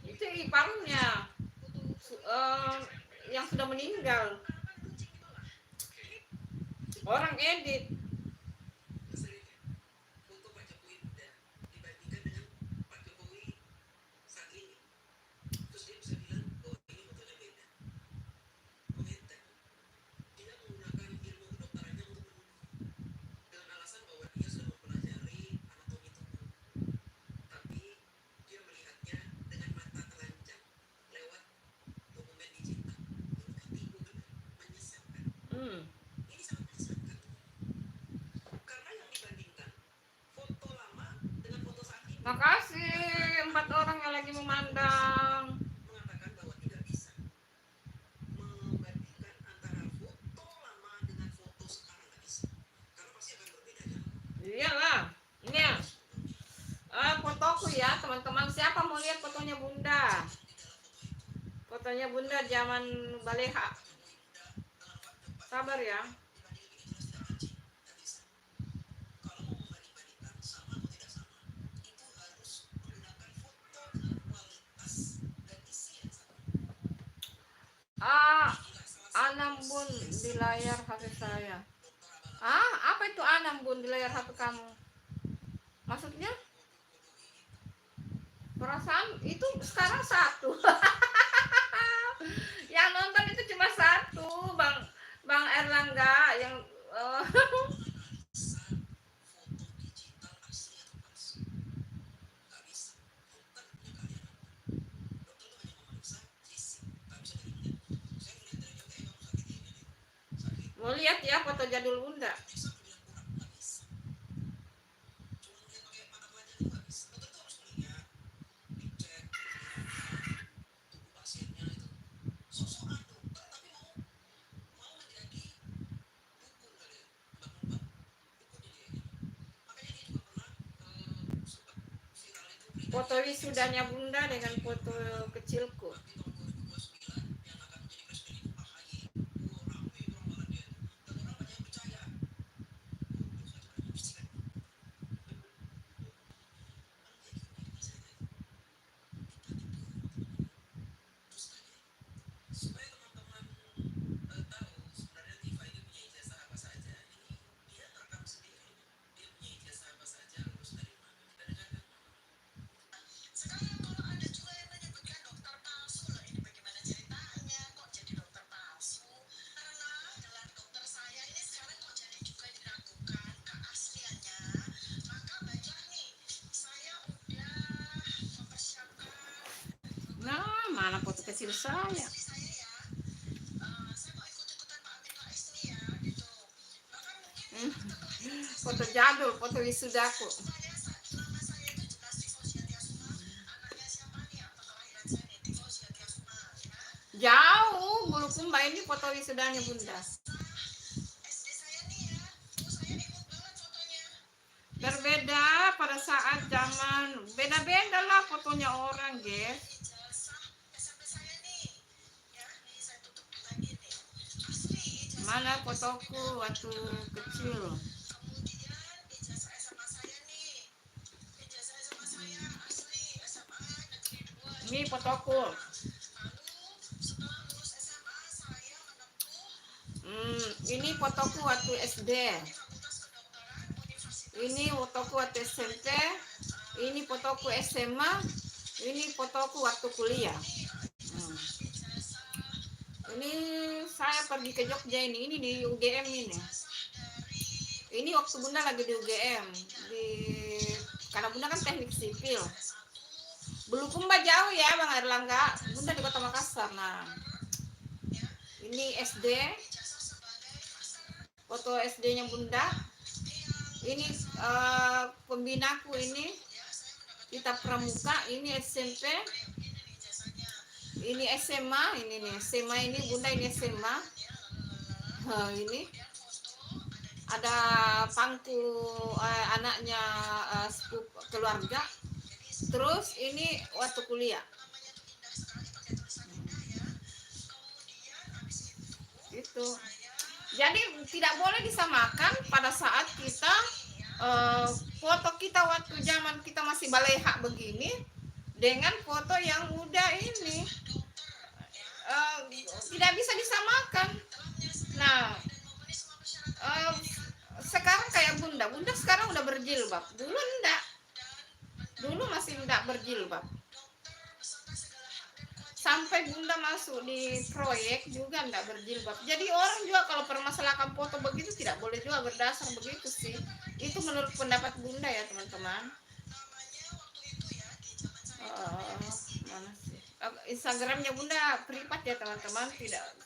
Itu iparnya yang sudah meninggal. Orang edit. Makasih 4 orang yang lagi memandang. Mengatakan bahwa tidak bisa membandingkan antara foto lama dengan foto sekarang, nggak bisa, karena pasti akan berbeda ya. Iyalah, ini ya. Fotoku ya teman-teman. Siapa mau lihat fotonya Bunda? Fotonya Bunda zaman baleha. Sabar ya. Anambun di layar HP saya. Apa itu Anambun di layar HP kamu? Maksudnya? Perasaan itu sekarang 1. Yang nonton itu cuma 1, Bang Erlangga yang mau lihat ya foto jadul Bunda. Foto wisudanya Bunda dengan foto kecilku. Mana foto kecil saya? Foto jadul, foto wisudaku. Jauh, Bulukumba ini foto wisudanya Bunda. Berbeda pada saat zaman, beda-beda lah fotonya orang, guys. Mana fotoku waktu kecil? Ini fotoku. Ini fotoku waktu SD. Ini fotoku waktu SMP. Ini fotoku SMA. Ini fotoku waktu kuliah. Ini saya pergi ke Jogja ini di UGM ini. Ini waktu Bunda lagi di UGM, karena Bunda kan teknik sipil. Bulukumba jauh ya Bang Erlangga, Bunda di Kota Makassar. Nah, ini SD, foto SD-nya Bunda. Ini pembinaku ini, kita pramuka. Ini SMP. Ini SMA, ini nih SMA ini Bunda, ini SMA. Ini ada pangku anaknya keluarga. Terus ini waktu kuliah. Itu Jadi tidak boleh disamakan pada saat kita foto kita waktu zaman kita masih baleha begini dengan foto yang udah ini. Tidak bisa disamakan. Nah, sekarang kayak bunda sekarang udah berjilbab, dulu enggak, dulu masih enggak berjilbab. Sampai bunda masuk di proyek juga enggak berjilbab. Jadi orang juga kalau permasalahkan foto begitu tidak boleh juga berdasar begitu sih. Itu menurut pendapat bunda ya teman-teman. Mana sih? Instagramnya bunda privat ya teman-teman,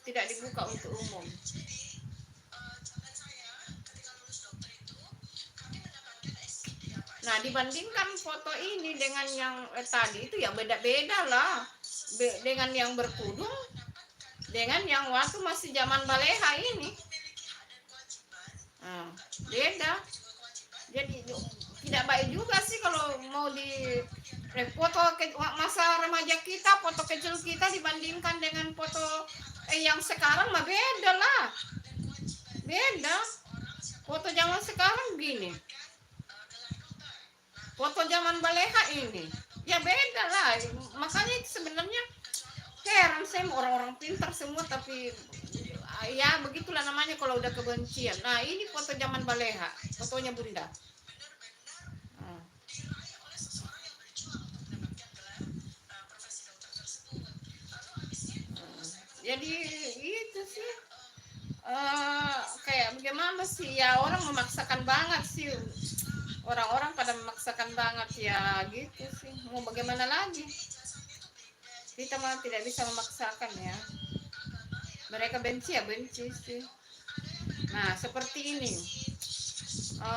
tidak dibuka untuk umum. Nah, dibandingkan foto ini dengan yang tadi itu ya beda-beda lah. Dengan yang berkudung, dengan yang waktu masih zaman baleha ini. Beda. Jadi tidak baik juga sih kalau mau di foto masa remaja kita, foto kecil kita dibandingkan dengan foto yang sekarang mah beda lah. Beda. Foto zaman sekarang gini. Foto zaman baleha ini ya beda lah. Makanya sebenarnya heran saya orang-orang pintar semua tapi ya begitulah namanya kalau udah kebencian. Nah ini foto zaman baleha, fotonya bunda. Jadi itu sih kayak bagaimana sih ya, orang memaksakan banget sih. Orang-orang pada memaksakan banget ya gitu sih. Mau bagaimana lagi? Kita mah tidak bisa memaksakan ya. Mereka benci ya benci sih. Nah seperti ini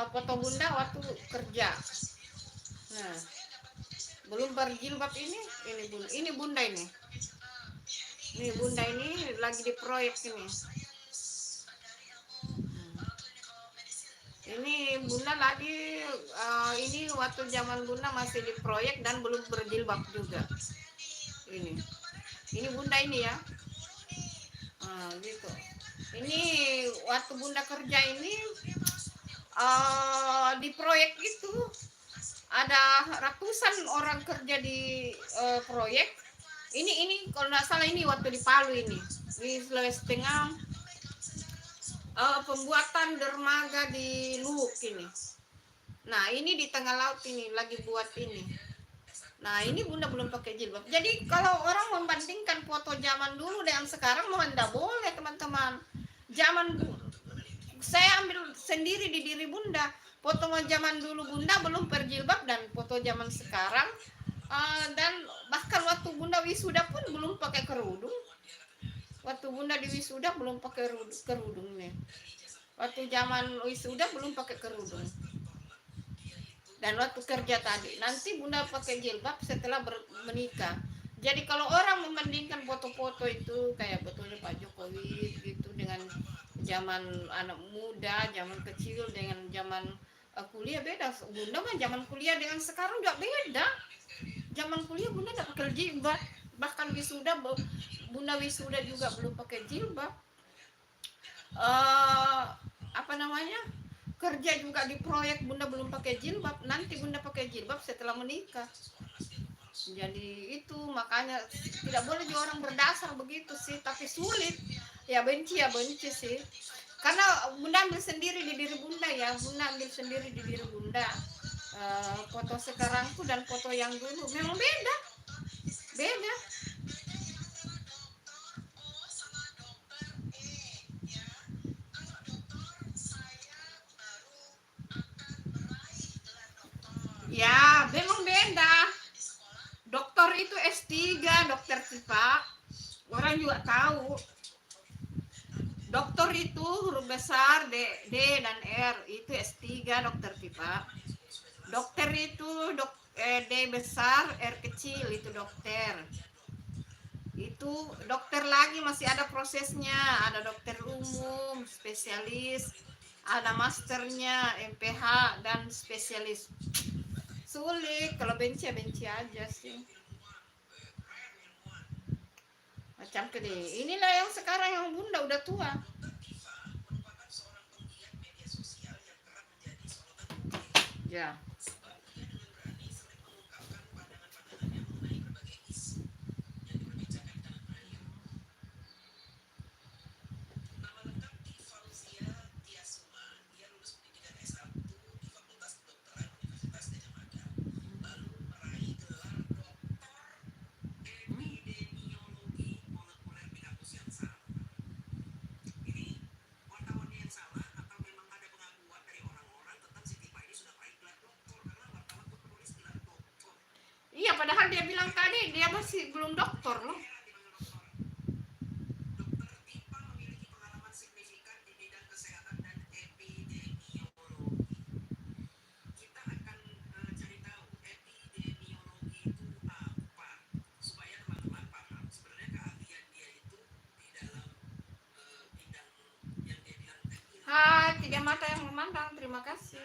foto bunda waktu kerja. Nah belum berjilbab ini bunda ini. Ini bunda ini lagi di proyek ini. Ini bunda lagi ini waktu zaman bunda masih di proyek dan belum berjilbab juga. Ini bunda ini ya. Gitu. Ini waktu bunda kerja ini di proyek itu ada ratusan orang kerja di proyek. Ini kalau nggak salah ini waktu di Palu ini di Sulawesi Tengah. Pembuatan dermaga di Luhuk ini. Nah ini di tengah laut ini lagi buat ini. Nah ini bunda belum pakai jilbab. Jadi kalau orang membandingkan foto zaman dulu dengan sekarang mau tidak boleh teman-teman. Saya ambil sendiri di diri bunda. Foto zaman dulu bunda belum berjilbab dan foto zaman sekarang dan bahkan waktu bunda wisuda pun belum pakai kerudung. Waktu bunda di wisuda belum pakai kerudung nih. Waktu zaman wisuda belum pakai kerudung. Dan waktu kerja tadi, nanti bunda pakai jilbab setelah menikah. Jadi kalau orang membandingkan foto-foto itu kayak betulnya Pak Jokowi gitu dengan zaman anak muda, zaman kecil dengan zaman kuliah beda. Bunda mah zaman kuliah dengan sekarang juga beda. Zaman kuliah bunda tidak pakai jilbab. Bahkan bunda wisuda juga belum pakai jilbab. Kerja juga di proyek bunda belum pakai jilbab. Nanti bunda pakai jilbab setelah menikah. Jadi itu makanya tidak boleh juga orang berdasar begitu sih. Tapi sulit ya benci sih. Karena bunda ambil sendiri di diri bunda ya. Bunda ambil sendiri di diri bunda. Foto sekarang tuh dan foto yang dulu memang beda. Ya memang beda. Dokter itu S3, dokter Tifa. Orang juga tahu. Dokter itu huruf besar D dan R itu S3 dokter Tifa. Dokter itu D besar R kecil itu dokter. Itu dokter lagi masih ada prosesnya, ada dokter umum, spesialis, ada masternya, MPH dan spesialis. Sulit, kalau benci aja sih. Macam gini. Inilah yang sekarang yang bunda udah tua. Ya. sebab ia dengan berani sering mengungkapkan pandangan-pandangannya mengenai berbagai isu yang diperbincangkan di tanah air. Nama lengkap Ki Fauzia Tiasuma. Ia lulus pendidikan S1 di Fakultas Kedokteran Universitas Gadjah Mada, lalu meraih gelar Doktor Epidemiologi Molekuler di kampus yang sama. Ini wartawannya yang salah atau memang ada pengakuan dari orang-orang tentang si Tipa ini sudah meraih gelar doktor, karena wartawan pun menulis gelar doktor. Iya, padahal dia bilang tadi dia masih belum doktor loh. Heran dipanggil doktor. Dokter Tipa memiliki pengalaman signifikan di bidang kesehatan dan epidemiologi. Kita akan cari tahu epidemiologi itu apa, supaya teman-teman paham sebenarnya keahlian dia itu di dalam bidang yang dia bilang tadi Hai, tiga mata yang memandang, terima kasih.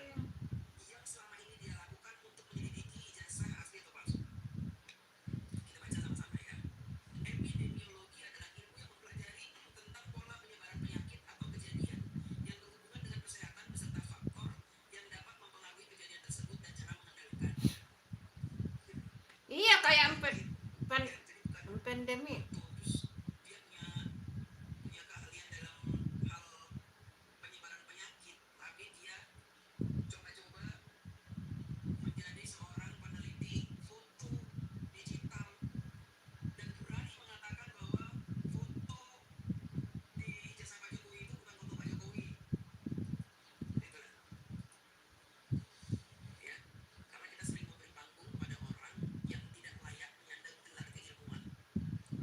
yang selama ini dia lakukan untuk menyelidiki ijazah asli atau palsu. Kita baca sama-sama ya. Epidemiologi adalah ilmu yang mempelajari tentang pola penyebaran penyakit atau kejadian yang berhubungan dengan kesehatan beserta faktor yang dapat mempengaruhi kejadian tersebut dan cara mengendalikannya. Iya, kayak Ya, jadi bukan pandemi. terus dia punya keahlian dalam hal penyebaran penyakit, tapi dia coba-coba menjadi seorang peneliti foto digital dan berani mengatakan bahwa foto di ijazah Pak Jokowi itu bukan foto Pak Jokowi. Itulah. Ya, karena kita sering memberi panggung pada orang yang tidak layak menyandang gelar keilmuan.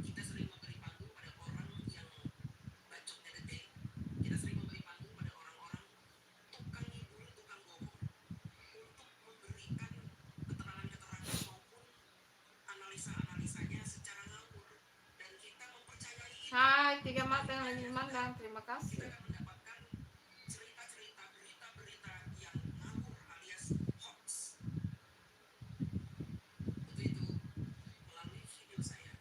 Kita sering memberi panggung pada orang yang bacotnya gede. Kita sering memberi panggung pada orang-orang tukang ngibul, tukang bohong untuk memberikan keterangan-keterangan maupun analisa-analisanya secara ngawur, dan kita mempercayai itu. Hai, tiga mata yang lagi memandang, terima Kita kasih. akan mendapatkan cerita-cerita, berita-berita yang ngawur alias hoax. Untuk itu, melalui video saya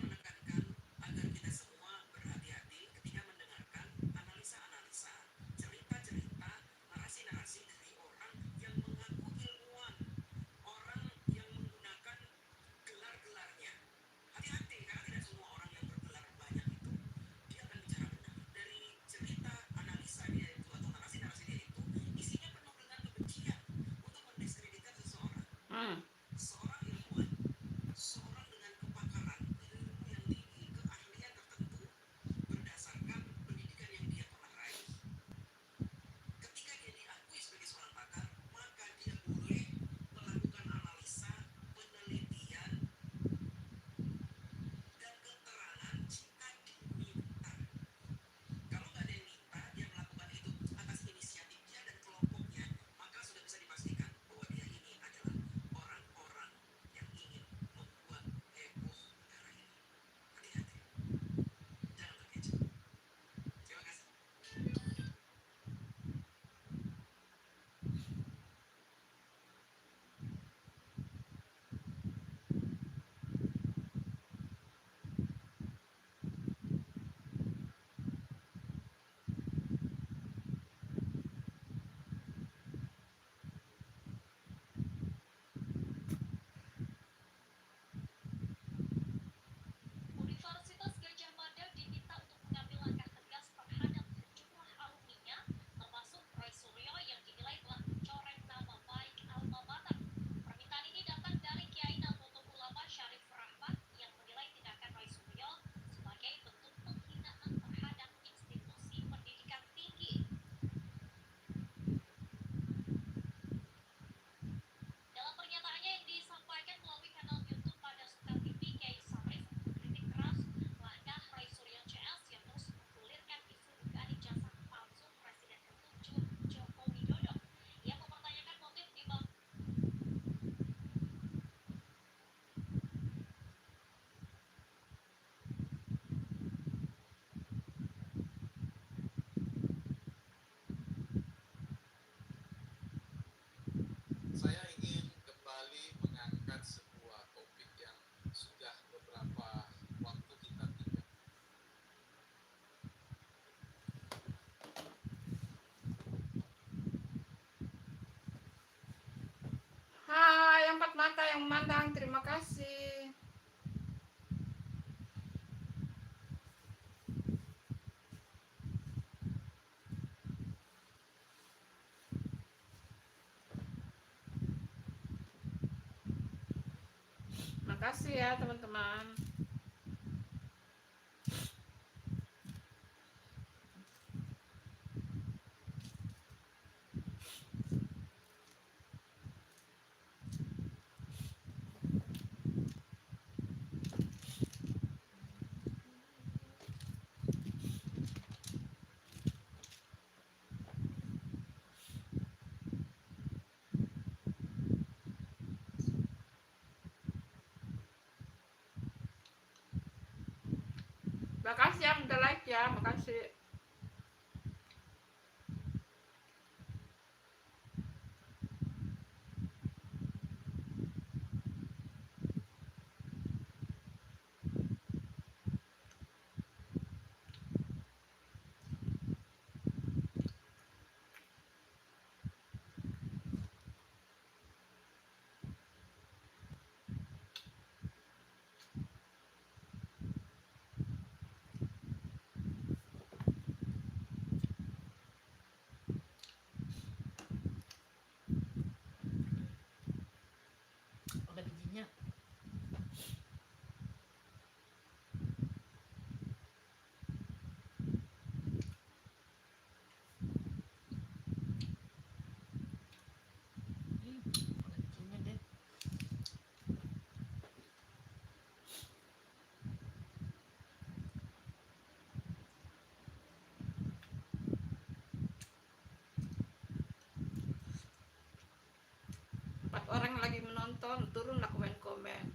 menekankan agar kita semua berhati-hati ketika mendengarkan analisa-analisa, cerita-cerita, narasi-narasi dari orang yang mengaku ilmuwan, orang yang menggunakan gelar-gelarnya. Hati-hati, karena tidak semua orang yang bergelar mata yang memandang, terima kasih. Makasih ya teman-teman. Makasih yang udah like ya, makasih. Ada bijinya. Ada bijinya deh. Empat orang lagi menonton, turunlah komen-komen.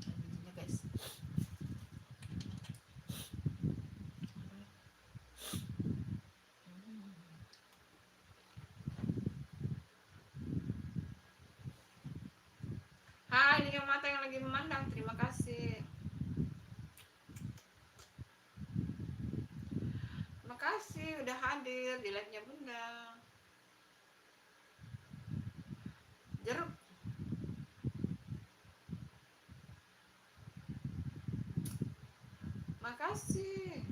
Ada bijinya guys. Hai, ini yang mata yang lagi memandang, terima kasih. Makasih udah hadir di live-nya Bunda. Jeruk. Makasih.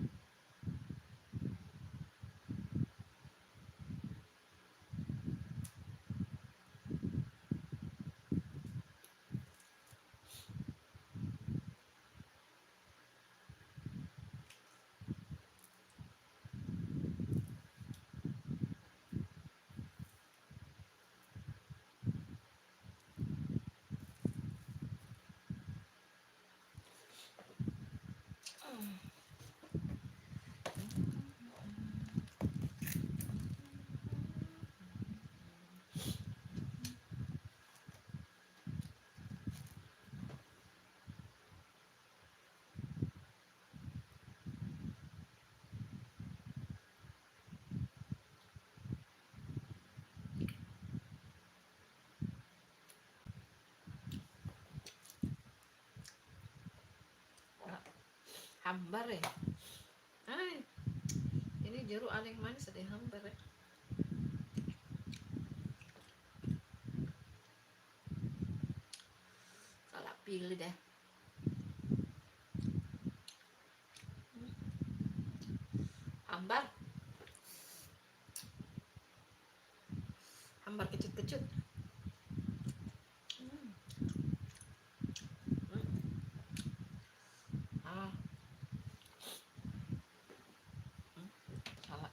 Hambar ya. Hai. Ini jeruk ada yang manis, ada yang hambar ya. Salah pilih deh. Hambar. Hambar kecut-kecut. Ah. Salah.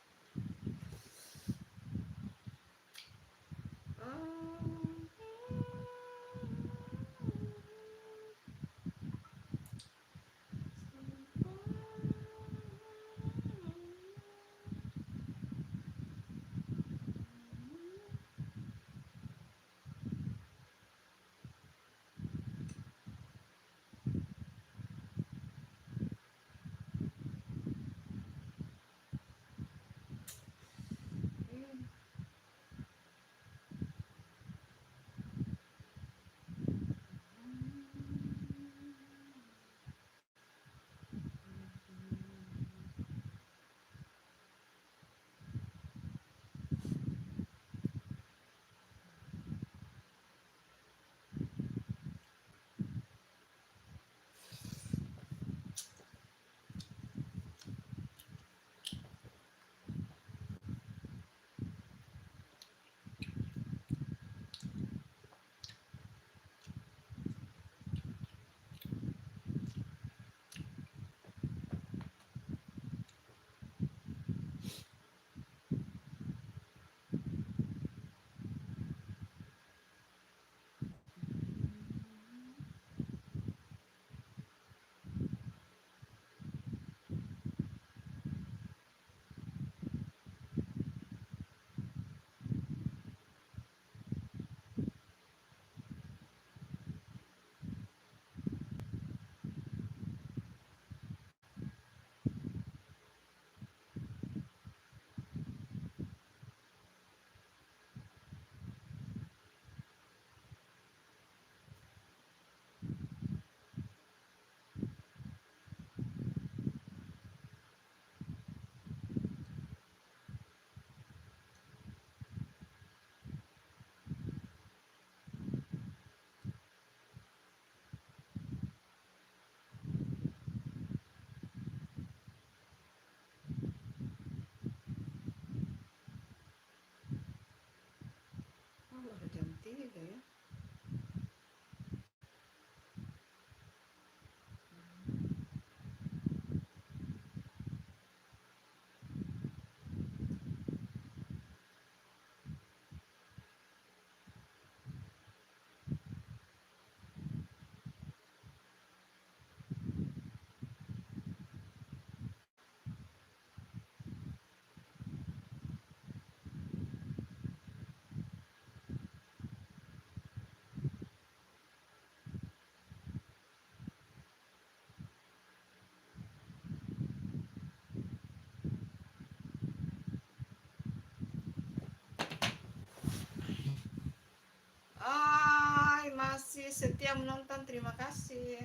kasih setia menonton, terima kasih.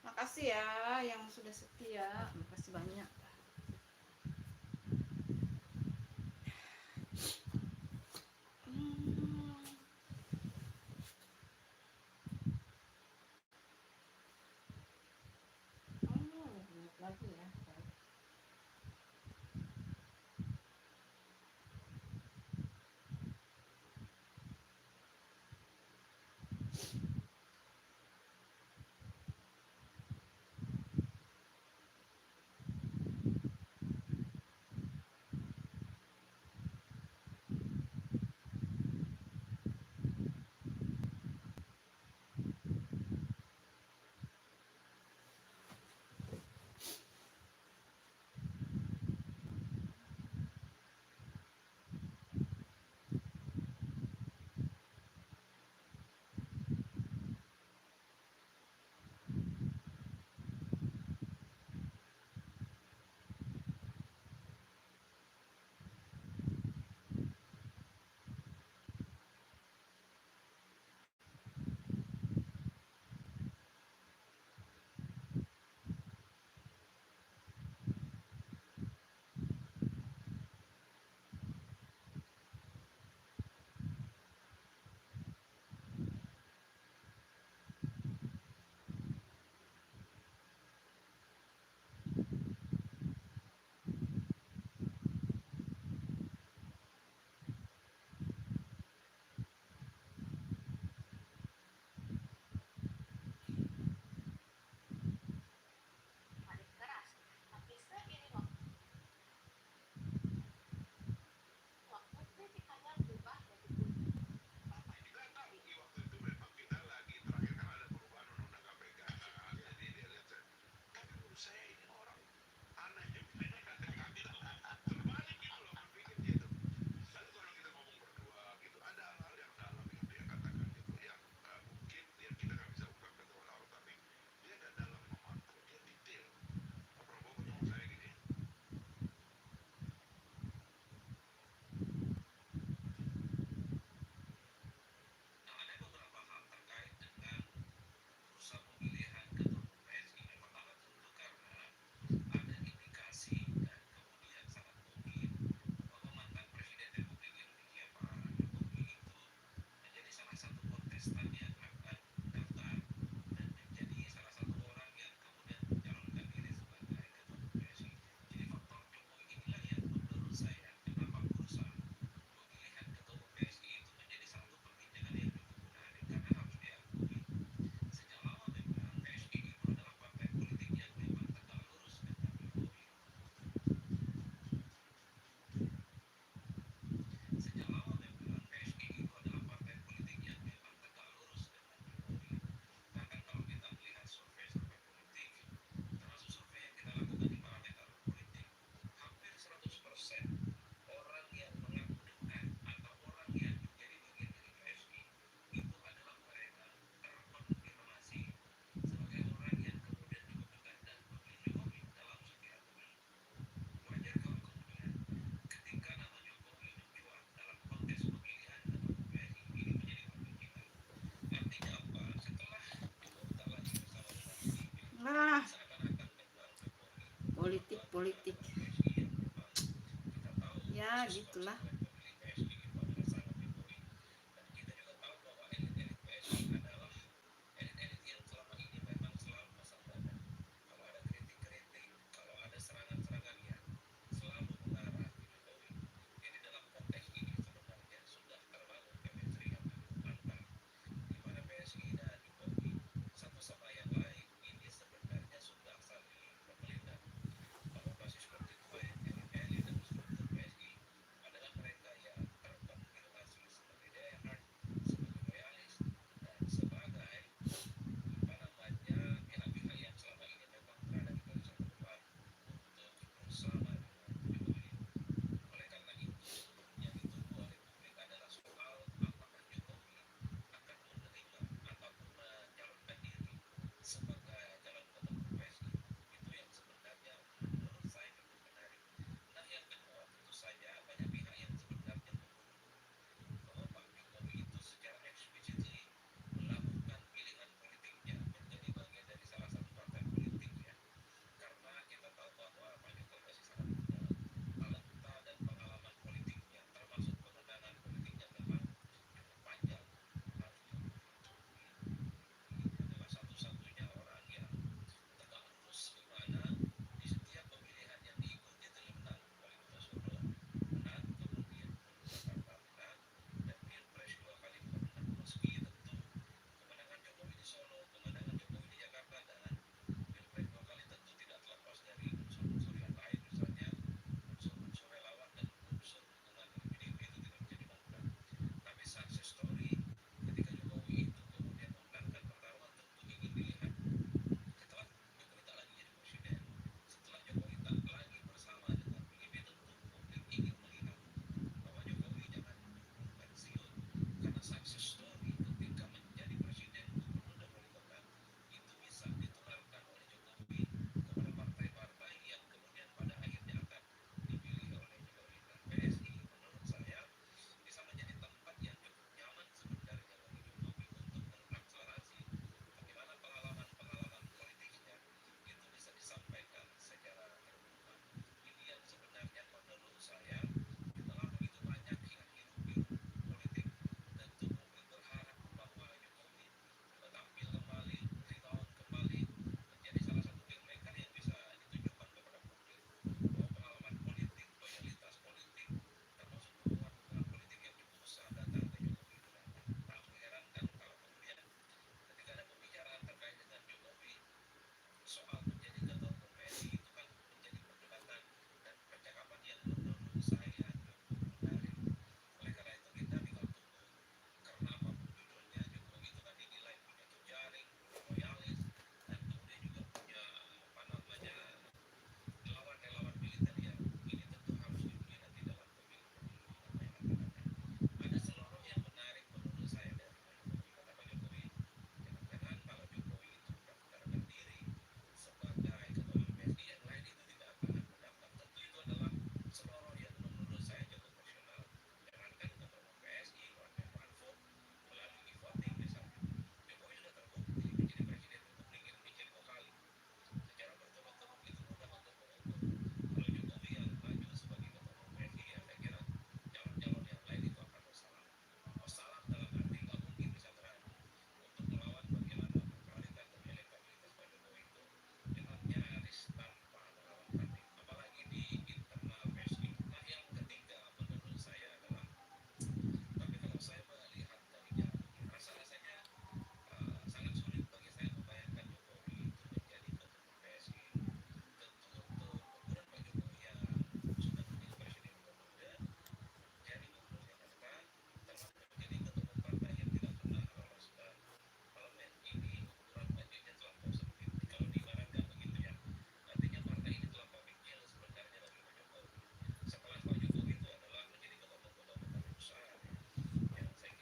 Makasih ya yang sudah setia, makasih banyak. Hmm. Oh, lihat lagi ya. Ah, politik. Ya, gitulah.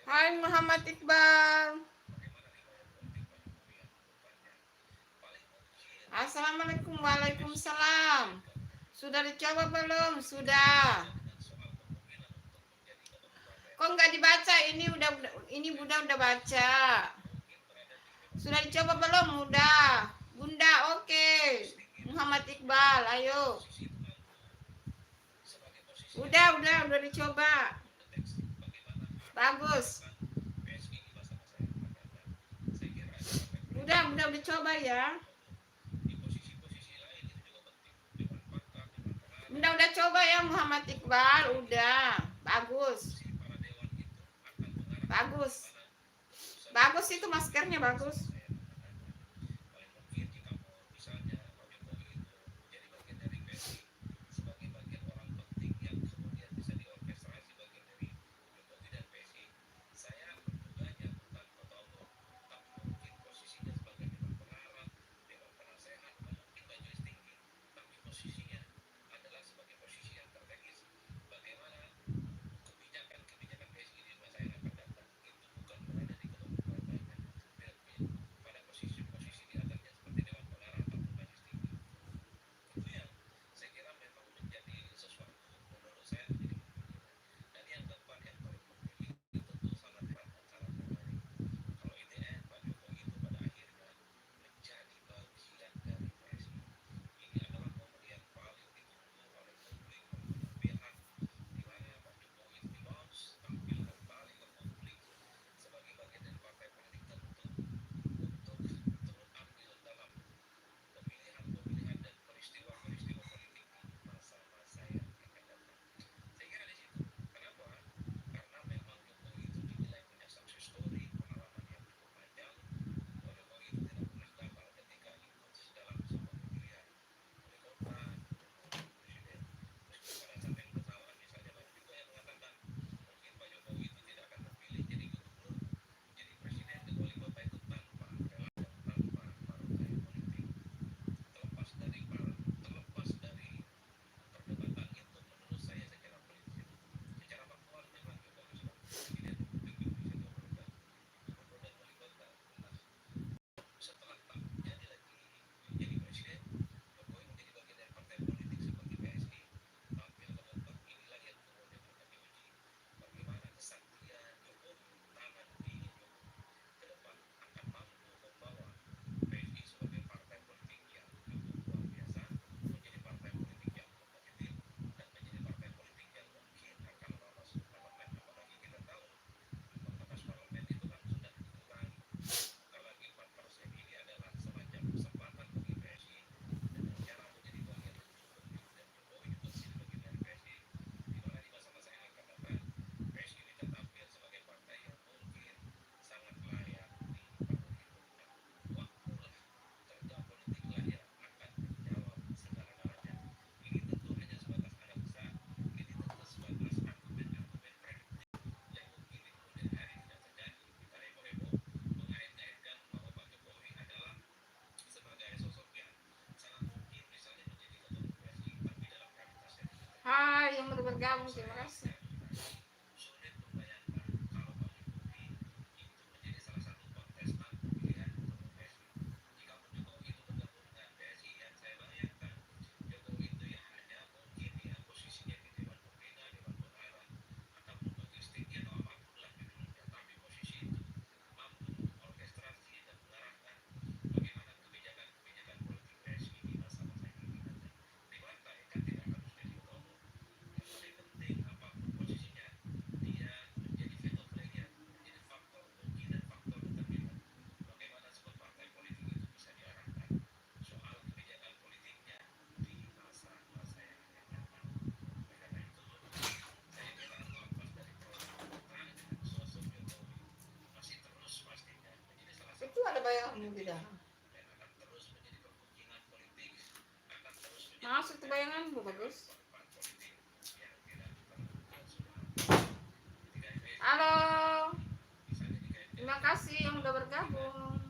Hai Muhammad Iqbal. Assalamualaikum. Waalaikumsalam. Sudah dicoba belum? Sudah. Kok nggak dibaca? Ini udah baca. Sudah dicoba belum? Udah. Bunda, oke. Muhammad Iqbal, ayo. Udah dicoba. Bagus. Udah dicoba ya. Udah coba ya Muhammad Iqbal, udah. Bagus. Bagus itu maskernya bagus. Hai yang baru bergabung, terima kasih. Itu ada bayangannya tidak? Masuk itu bayanganmu bagus. Halo, terima kasih yang udah bergabung.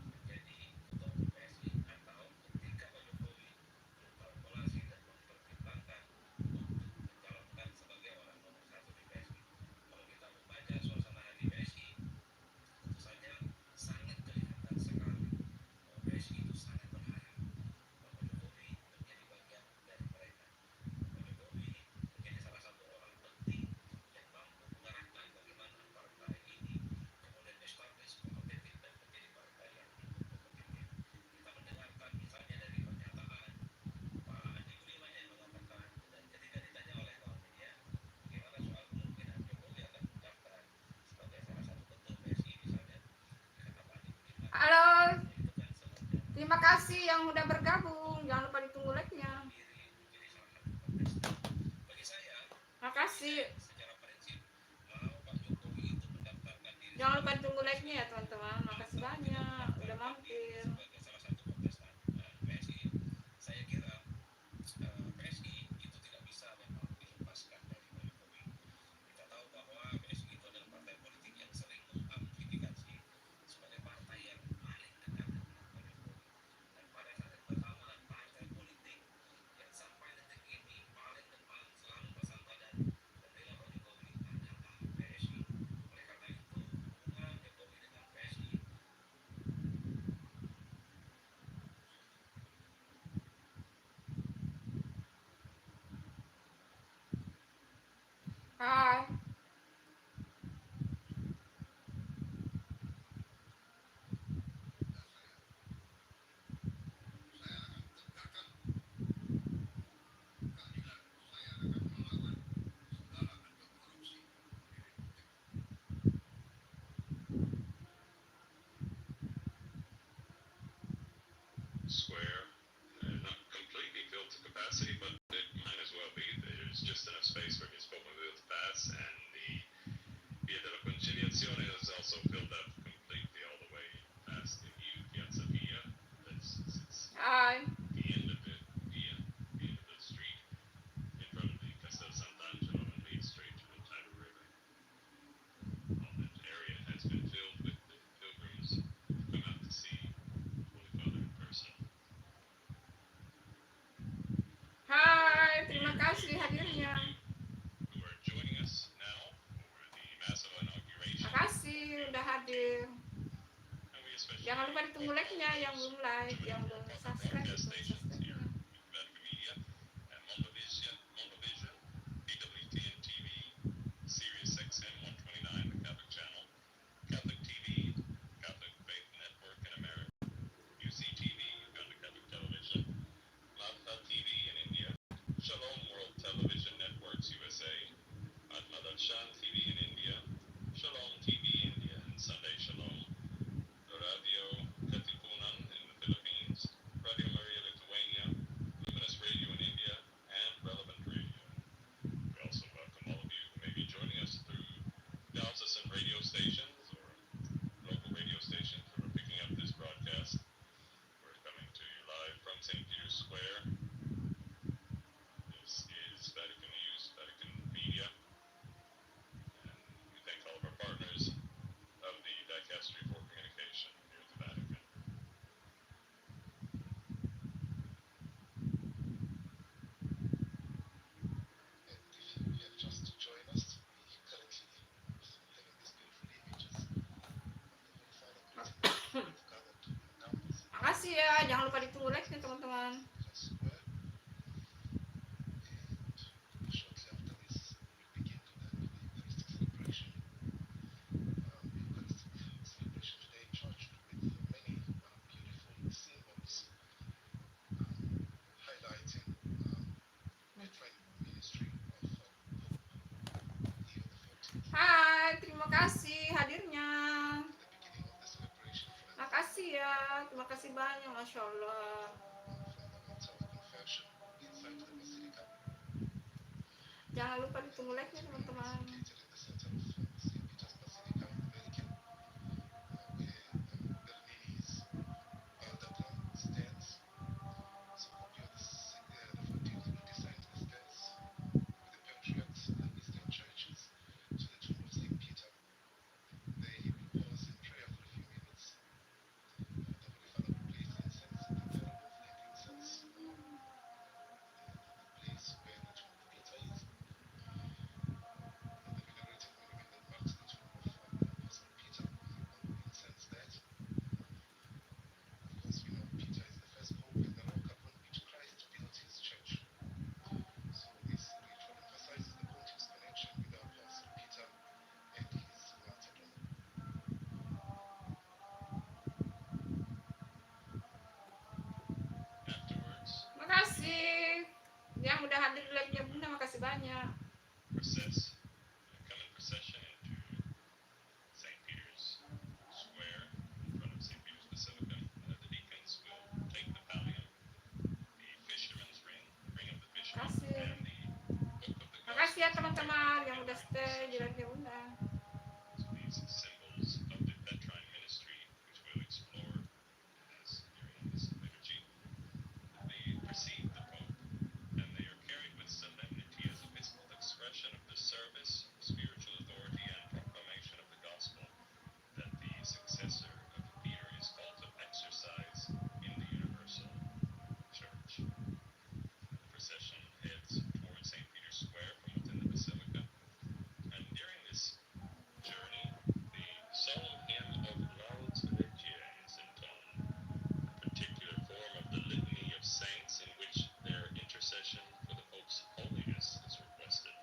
terima kasih yang udah bergabung. Jangan lupa ditunggu like-nya. Bagi saya, Makasih. secara prinsip, Pak Jokowi itu mendaftarkan diri Jangan lupa ditunggu like-nya ya teman-teman. Makasih banyak udah mampir. sebagai salah satu kontestan PSI. Saya kira PSI itu tidak bisa memang dilepaskan dari Pak Jokowi. Kita tahu bahwa PSI itu adalah partai politik yang sering mengamplifikasi sebagai partai yang paling dekat dengan Pak Jokowi. Dan pada saat yang bersamaan partai politik yang sampai detik ini paling depan selalu pasang badan membela Pak Jokowi adalah PSI. Oleh karena itu hubungan Jokowi dengan PSI Hai. Square, not completely filled to capacity, but it might as well be. There's just enough space for his automobile to pass, and the Via della Conciliazione is also filled up completely all the way past the new Piazza Via. It's Hai. the end of the Via, the end of the street, in front of the Castel Sant'Angelo and leads straight to the Tiber River. All that area has been filled with the pilgrims who come out to see Holy Father in person. Hai, terima kasih hadirnya. Who are joining us now for the massive inauguration. Makasih udah hadir. And we especially Jangan lupa ditunggu like-nya yang belum like, yang belum subscribe, broadcast ditunggu stations here subscribe-nya. with Vatican Media and Mondovision, BWTN TV, Sirius XM 129, the Catholic channel, Catholic TV, Catholic Faith Network in America, UCTV, Uganda Catholic Television, Lalta TV in India, Shalom World Television Networks USA, Atmadarshan TV in India, Shalom TV India and Sunday Shalom, Radio Katipunan in the Philippines, Radio Maria Lithuania, Luminous Radio in India, and Relevant Radio. We also welcome all of you who may be joining us through diocesan radio stations or local radio stations who are picking up this broadcast. We're coming to you live from St. Peter's Square. This is Vatican News, Vatican Media, and we thank all of our partners of the Dicastery for Communication here at the Vatican. And if you have just joined us, we currently having these beautiful images of the Holy Father greeting the gathered numbers Makasih ya, jangan lupa ditunggu like-nya teman-teman. Square. And shortly after this, we'll begin then with the Eucharistic celebration. The Eucharistic celebration today charged with many beautiful symbols highlighting the triumphal ministry of Pope Leo XIV. Hai, terima kasih hadirnya. The beginning of the celebration from Makasih ya, terima kasih banyak, Masya Allah. the altar of confession inside the Basilica, Jangan lupa ditunggu like-nya teman-teman. located in the center of St. Peter's Basilica in the Vatican, where Bernini's Aldebaran stands. So copy of the particularly designed stairs with the patriarchs and Eastern churches to the tomb of St. Peter. There he will pause in prayer for a few minutes. The Holy Father will place incense in the terrible flame incense the place where the tomb of Peter is. The venerated monument that marks the tomb of Apostle Peter will incense that. Of course, we know Peter is the first pope and the rock upon which Christ built his church. So this ritual emphasizes the pontiff's connection with the Apostle Peter and his martyrdom. Afterwards, Makasih yang udah hadir di like-nya Bunda, makasih banyak. process, come in procession into St. Peter's Square in front of St. Peter's Basilica. The deacons will makasih ya teman-teman yang udah stay di live undang. These symbols of the Petrine ministry, which we'll explore as during this liturgy, they precede the Pope, and they are carried with solemnity as a visible expression of the service, spiritual authority, and proclamation of the gospel that the successor of Peter is called to exercise in the universal church. The procession heads towards St. Peter's Square from within the basilica, and during this journey, the solemn hymn of Laudes Regia is intoned, a particular form of the litany of saints in which their intercession for the Pope's holiness is requested.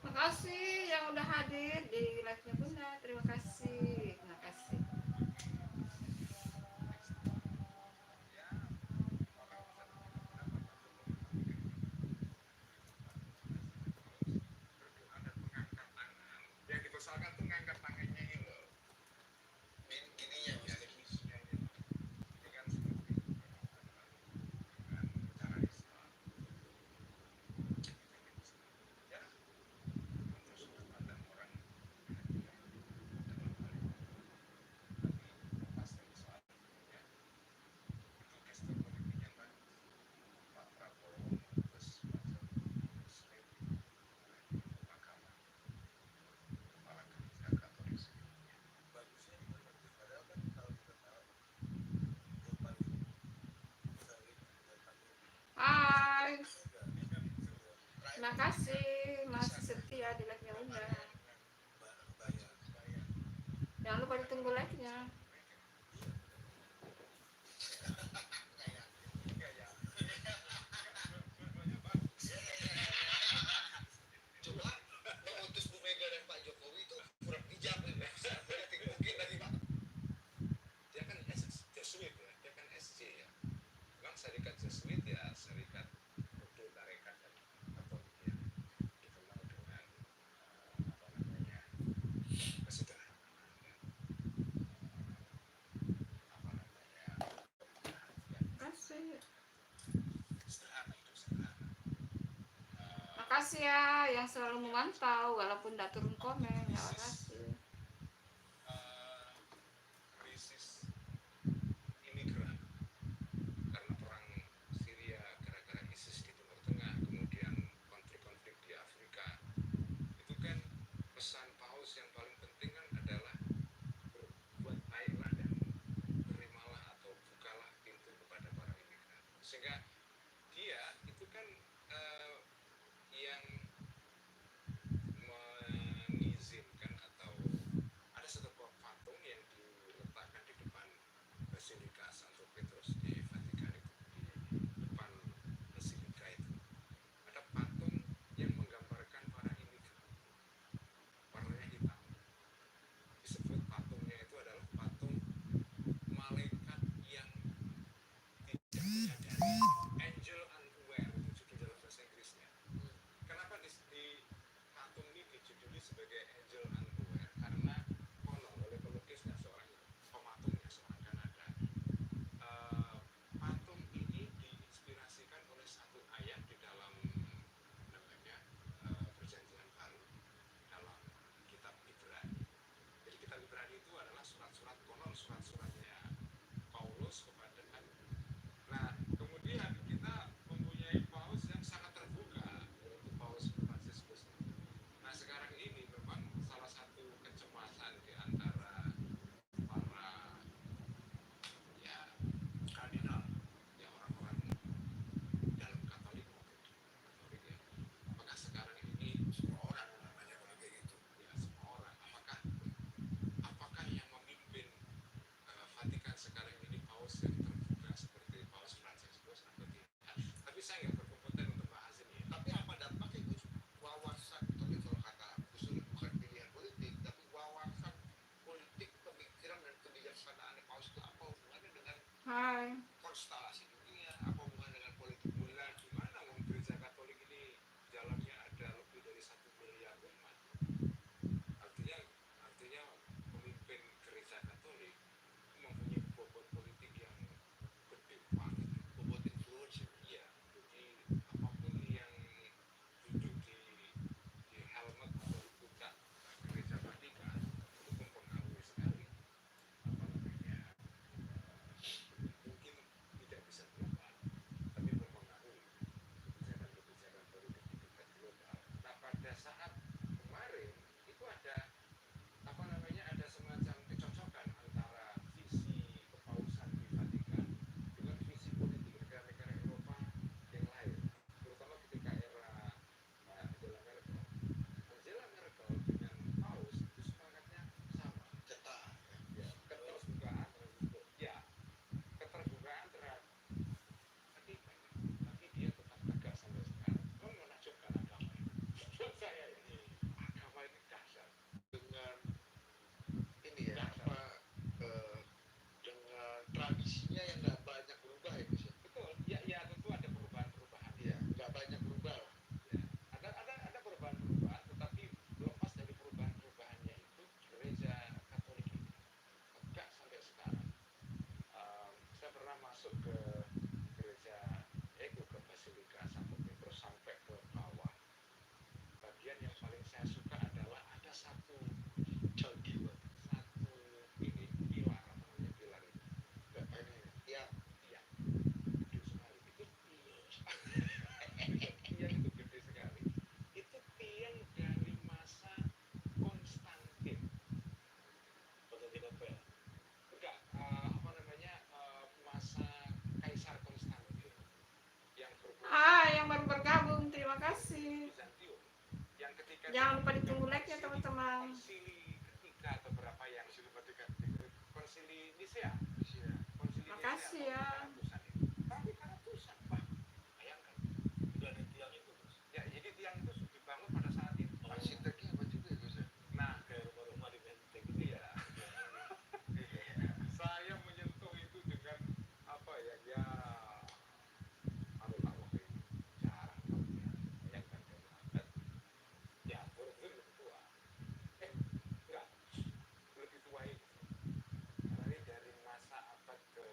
Makasih yang udah hadir di live-nya Bunda. Terima kasih. Terima kasih. Yang dipersoalkan tuh ngangkat tangannya ini loh. Ininya maksudnya. Ini kan seperti dengan cara Islam. Ya, terus ada orang dalam hal itu. Tapi lepas dari soal ya, itu gestur politik yang bagus. Pak Prabowo terus Muslim, agama, kepala gereja Katolik sedunia. Bagusnya di mana tuh? Padahal kan kalau kita tahu Golkar itu misalnya Hai. Terima kasih masih setia di live-nya Bunda. bayar. Jangan lupa ditunggu live-nya. Coba mengutus Bu Mega dan Pak Jokowi itu kurang bijak nih. Politik mungkin tadi Pak. Dia kan Jesuit ya, dia kan SJ ya. Memang serikat Jesuit ya serikat untuk tarekat dan Katolik yang dikenal dengan apa namanya kesederhanaan ya. Apa namanya Kasih. sederhana itu sederhana. Makasih ya yang selalu memantau walaupun tidak turun komen. Ya, makasih. Krisis imigran karena perang Syria gara-gara ISIS di Timur Tengah, kemudian konflik-konflik di Afrika, itu kan pesan Paus yang paling penting kan adalah berbuat baiklah dan terimalah atau bukalah pintu kepada para imigran, sehingga dia itu kan yang mengizinkan atau ada satu patung yang diletakkan di depan Basilika Santo Petrus di Vatikan itu, di depan Basilika itu ada patung yang menggambarkan para imigran, warnanya hitam. Disebut patungnya itu adalah patung malaikat yang tidak menyadari, angel unaware itu judul dalam bahasa Inggrisnya. Kenapa di patung ini dijuduli sebagai angel unaware? Karena konon oleh pelukisnya seorang pematungnya seorang Kanada, patung ini diinspirasikan oleh satu ayat di dalam namanya Perjanjian Baru dalam kitab Ibrani. Jadi kitab Ibrani itu adalah surat-surat konon, surat-suratnya Paulus kepada Hai. konstelasi dunia, apa hubungan dengan politik bola, gimana wong gereja Katolik ini jalannya ada lebih dari 1 miliar umat. Artinya pemimpin gereja Katolik mempunyai bobot politik yang gede banget, bobot influencer. Iya, jadi apapun yang duduk di helmet atau di puncak gereja Vatikan itu mempengaruhi sekali apa namanya, mungkin tidak bisa global tapi mempengaruhi kebijakan-kebijakan politik di tingkat global. Nah, pada saat kemarin itu ada apa namanya, ada semacam kecocokan antara visi kepausan di Vatikan dengan visi politik negara-negara Eropa yang lain, terutama ketika era Angela Merkel. Angela Merkel dengan paus itu sepakatnya sama, ketat, ya, keterbukaan, ya, keterbukaan terhadap Vatikan, tapi dia tetap tegas sampai sekarang menakjubkan agama ini. Buat saya ini agama ini dahsyat dengan ini ya, apa dengan tradisinya yang nggak banyak berubah ya Gus ya. Betul, ya tentu ada perubahan-perubahan. Ya, nggak banyak berubah lah. Ya, ada perubahan-perubahan, tetapi lepas dari perubahan-perubahannya itu gereja Katolik ini tegak sampai sekarang. Saya pernah masuk ke gereja ke Basilika Santo Petrus sampai ke bawah. Bagian yang paling saya suka adalah ada satu ini pilar, apa namanya pilar itu? Enggak, ini tiang gede sekali. Itu tiang itu gede sekali. Itu tiang dari masa Konstantin. Konstantinopel. Enggak, apa namanya, masa Kaisar Konstantin yang Yang baru bergabung, terima kasih. Bizantium, yang ketika Jangan lupa ditunggu like-nya teman-teman. konsili ketiga atau berapa yang konsili Nicea. Konsili Makasih Nicea ya. tahun 500-an. Wah, bayangkan. Udah ada tiang itu, Gus. Ya, jadi tiang itu dibangun pada saat itu. Arsiteknya apa juga ya, Gus? Nah, kayak rumah-rumah di Menteng gitu ya. Saya menyentuh itu dengan apa ya? Ya, Allah jarang kalau ya. Bayangkan kan. Ya, Borobudur lebih tua. Enggak, lebih tua ini. Karena ini dari masa abad ke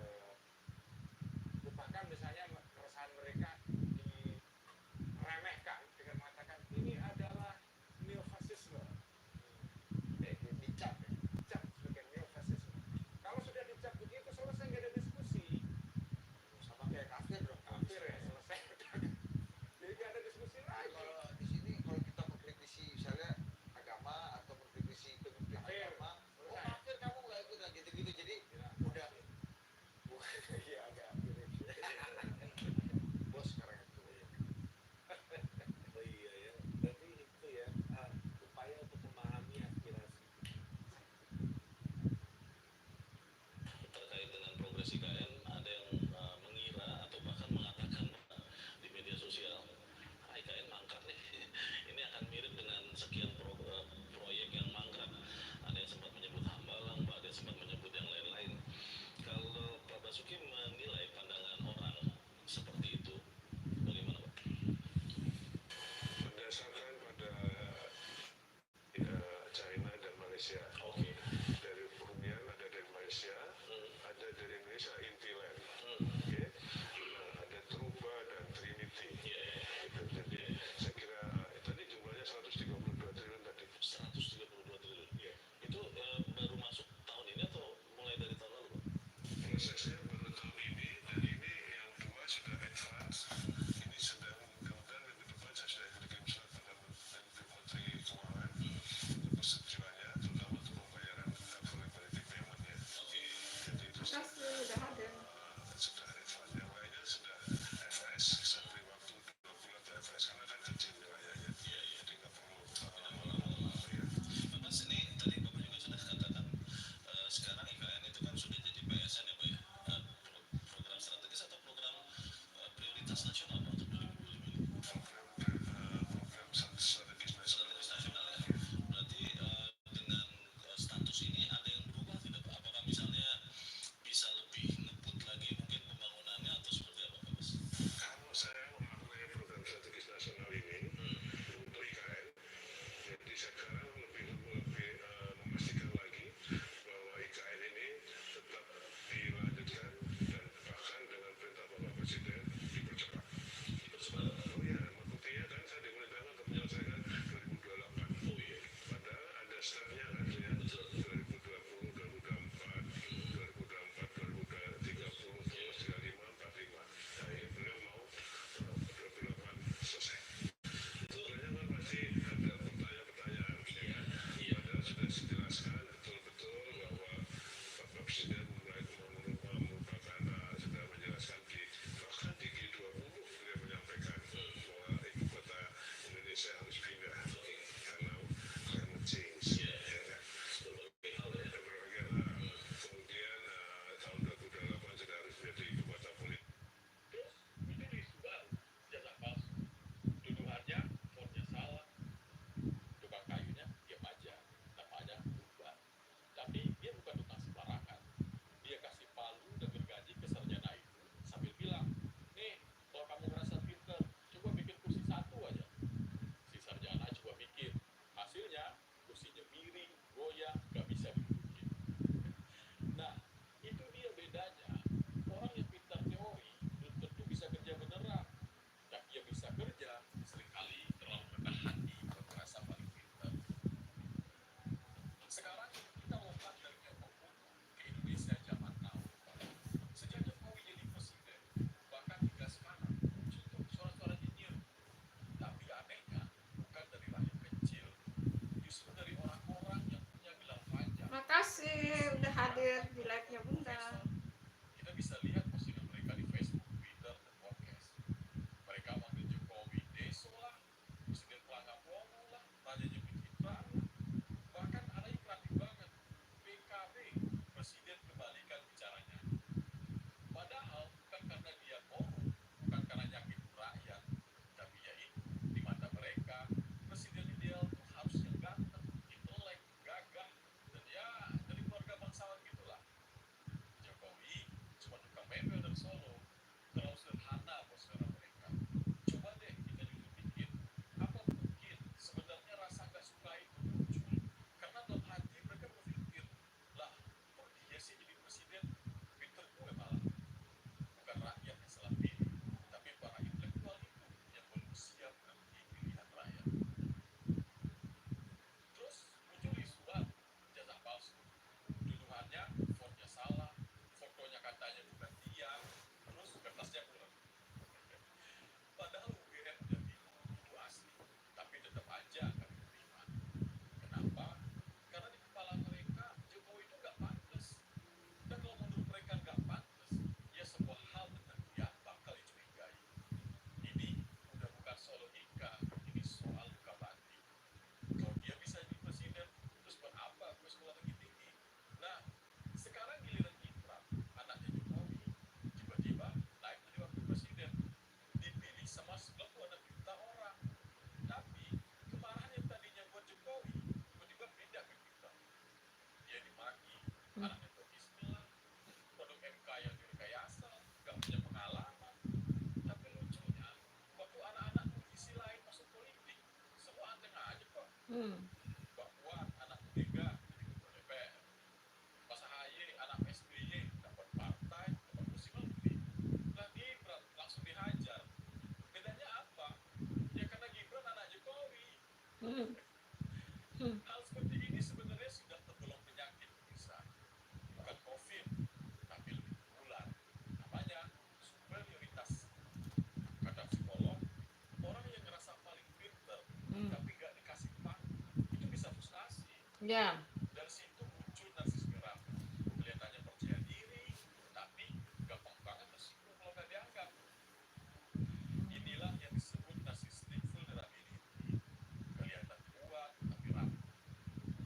hadir di live-nya Bunda. Kita bisa lihat postingan mereka di Facebook, Twitter, dan podcast. Mereka manggil Jokowi Deso lah, Presiden Pelanggapono lah, Rajanya Pencitraan lah. Bahkan ada yang kreatif banget, PKB, Presiden kembalikan bicaranya. Padahal bukan karena dia korup, bukan karena nyakitin rakyat, tapi ya itu, di mata mereka, presiden ideal itu harus yang ganteng, intelek, gagah, dan ya dari keluarga bangsawan gitulah. Jokowi cuma tukang mebel dari Solo, terlalu sederhana bos selera mereka. Coba deh kita jujur dikit, apa mungkin sebenarnya rasa gak suka itu muncul karena dalam hati mereka berpikir, lah kok dia sih jadi presiden, pinter gue malah. Bukan rakyat yang salah pilih, tapi para intelektual itu yang belum siap mengerti pilihan rakyat. Terus muncul isuan jasa palsu. Tuduhannya fontnya salah, fotonya katanya bukan dia, terus kertasnya kurang. Padahal UGM udah bilang itu asli, tapi tetap aja nggak diterima. Kenapa? Karena di kepala mereka Jokowi itu nggak pantas. Dan kalau menurut mereka nggak pantas, ya semua hal tentang dia bakal dicurigai. Ini udah bukan soal logika, ini soal luka batin. Kalau dia bisa jadi presiden, terus buat apa gue sekolah tinggi-tinggi? Nah, sekarang giliran Gibran, anaknya Jokowi, tiba-tiba naik jadi wakil presiden, dipilih sama 96 juta orang. Tapi kemarahan yang tadinya buat Jokowi, tiba-tiba pindah ke Gibran. Dia dimaki, anaknya Bismillah, produk MK yang direkayasa, gak punya pengalaman. Tapi lucunya, waktu anak-anak visi lain masuk politik, semua anteng aja kok. Mbak Puan, anak Mega, jadi ketua DPR. Mas Ahaye, anak SBY, dapat partai, dapat kursi menteri. Nah Gibran langsung dihajar. Bedanya apa? Ya karena Gibran anak Jokowi. Hal seperti ini sebenarnya sudah tergolong penyakit bisa. Bukan COVID, tapi lebih populer. Namanya superioritas. Kata psikolog, orang yang ngerasa paling pinter tapi nggak dikasih panggung itu bisa frustasi. Ya. Dari situ muncul narsisme rapuh. Kelihatannya percaya diri, tapi gampang banget tersinggung kalau nggak dianggap. Inilah yang disebut narcissistic vulnerability. Kelihatan kuat tapi rapuh.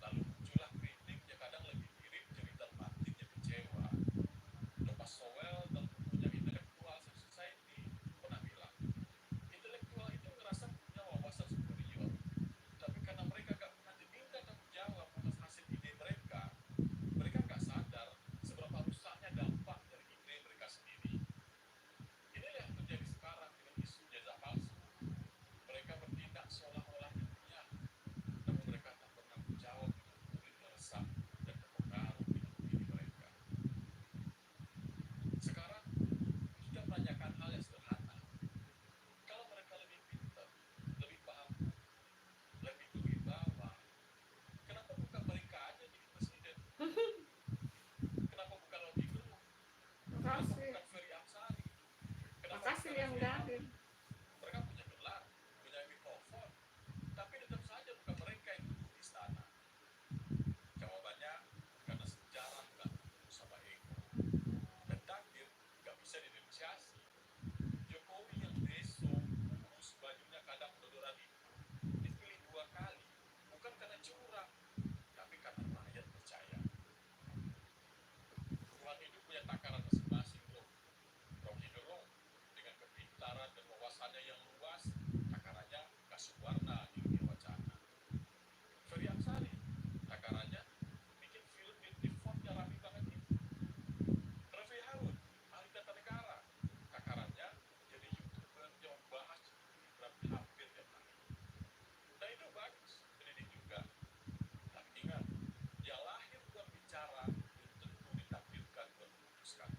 Lalu muncullah kritik yang kadang lebih mirip cerita batinnya kecewa. Thomas Sowell dalam bukunya Intellectual Society pernah bilang, intelektual itu ngerasa punya wawasan superior, tapi karena mereka gak pernah diminta tanggung jawab atas hasil ide mereka, mereka gak sadar seberapa rusaknya dampak dari ide mereka sendiri. Inilah yang terjadi sekarang dengan isu jasa palsu. Mereka bertindak seolah-olah punya, namun mereka tak bertanggung jawab dengan publik yang resah dan terpengaruh dengan opini mereka. Sekarang kita menanyakan hal yang sederhana. Kalau mereka lebih pintar, lebih paham, lebih berwibawa, kenapa bukan mereka aja jadi presiden? Kenapa bukan Rocky Gerung? Kenapa Makasih. bukan Ferry Amsari? Kenapa Makasih bukan yang Raffi udah Ahmad? hadir. Mereka punya gelar, punya mikrofon, tapi tetap saja bukan mereka yang duduk di istana. Jawabannya karena sejarah nggak tunduk sama ego dan takdir nggak bisa dinegosiasi. Jokowi yang deso, kurus, bajunya kadang odoran itu dipilih 2 kali, bukan karena curang, tapi karena rakyat percaya. Tuhan itu punya takaran masing-masing loh. Rocky Gerung dengan kepintaran dan wawasannya yang luas, takarannya kasih warna di dunia wacana. Ferry Amsari, takarannya bikin film di fontnya rapi banget itu. Raffi Harun, ahli tata negara, takarannya jadi YouTuber yang membahas Gibran hampir tiap hari. Dan itu bagus, pendidik juga. Tapi ingat, yang lahir buat bicara belum tentu ditakdirkan buat memutuskan.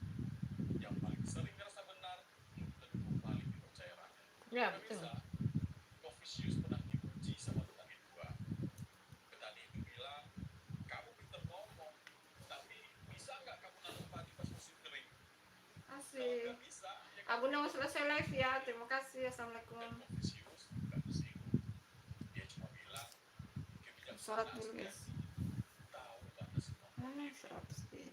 Yang paling sering ngerasa benar belum tentu paling dipercaya rakyat. Ya, Nggak betul. bisa. Confucius pernah diuji sama petani 2. Petani itu bilang, kamu pinter ngomong, tapi bisa nggak kamu nanam padi pas musim kering? Kalau Asik. nggak bisa, ya Abu Nawas selesai live ya. Terima kasih. Assalamualaikum. dan Confucius nggak tersinggung. Dia cuma bilang, Sholat kebijaksanaan dulu guys. sejati tahu batas kemampuan Mana diri. 100 din.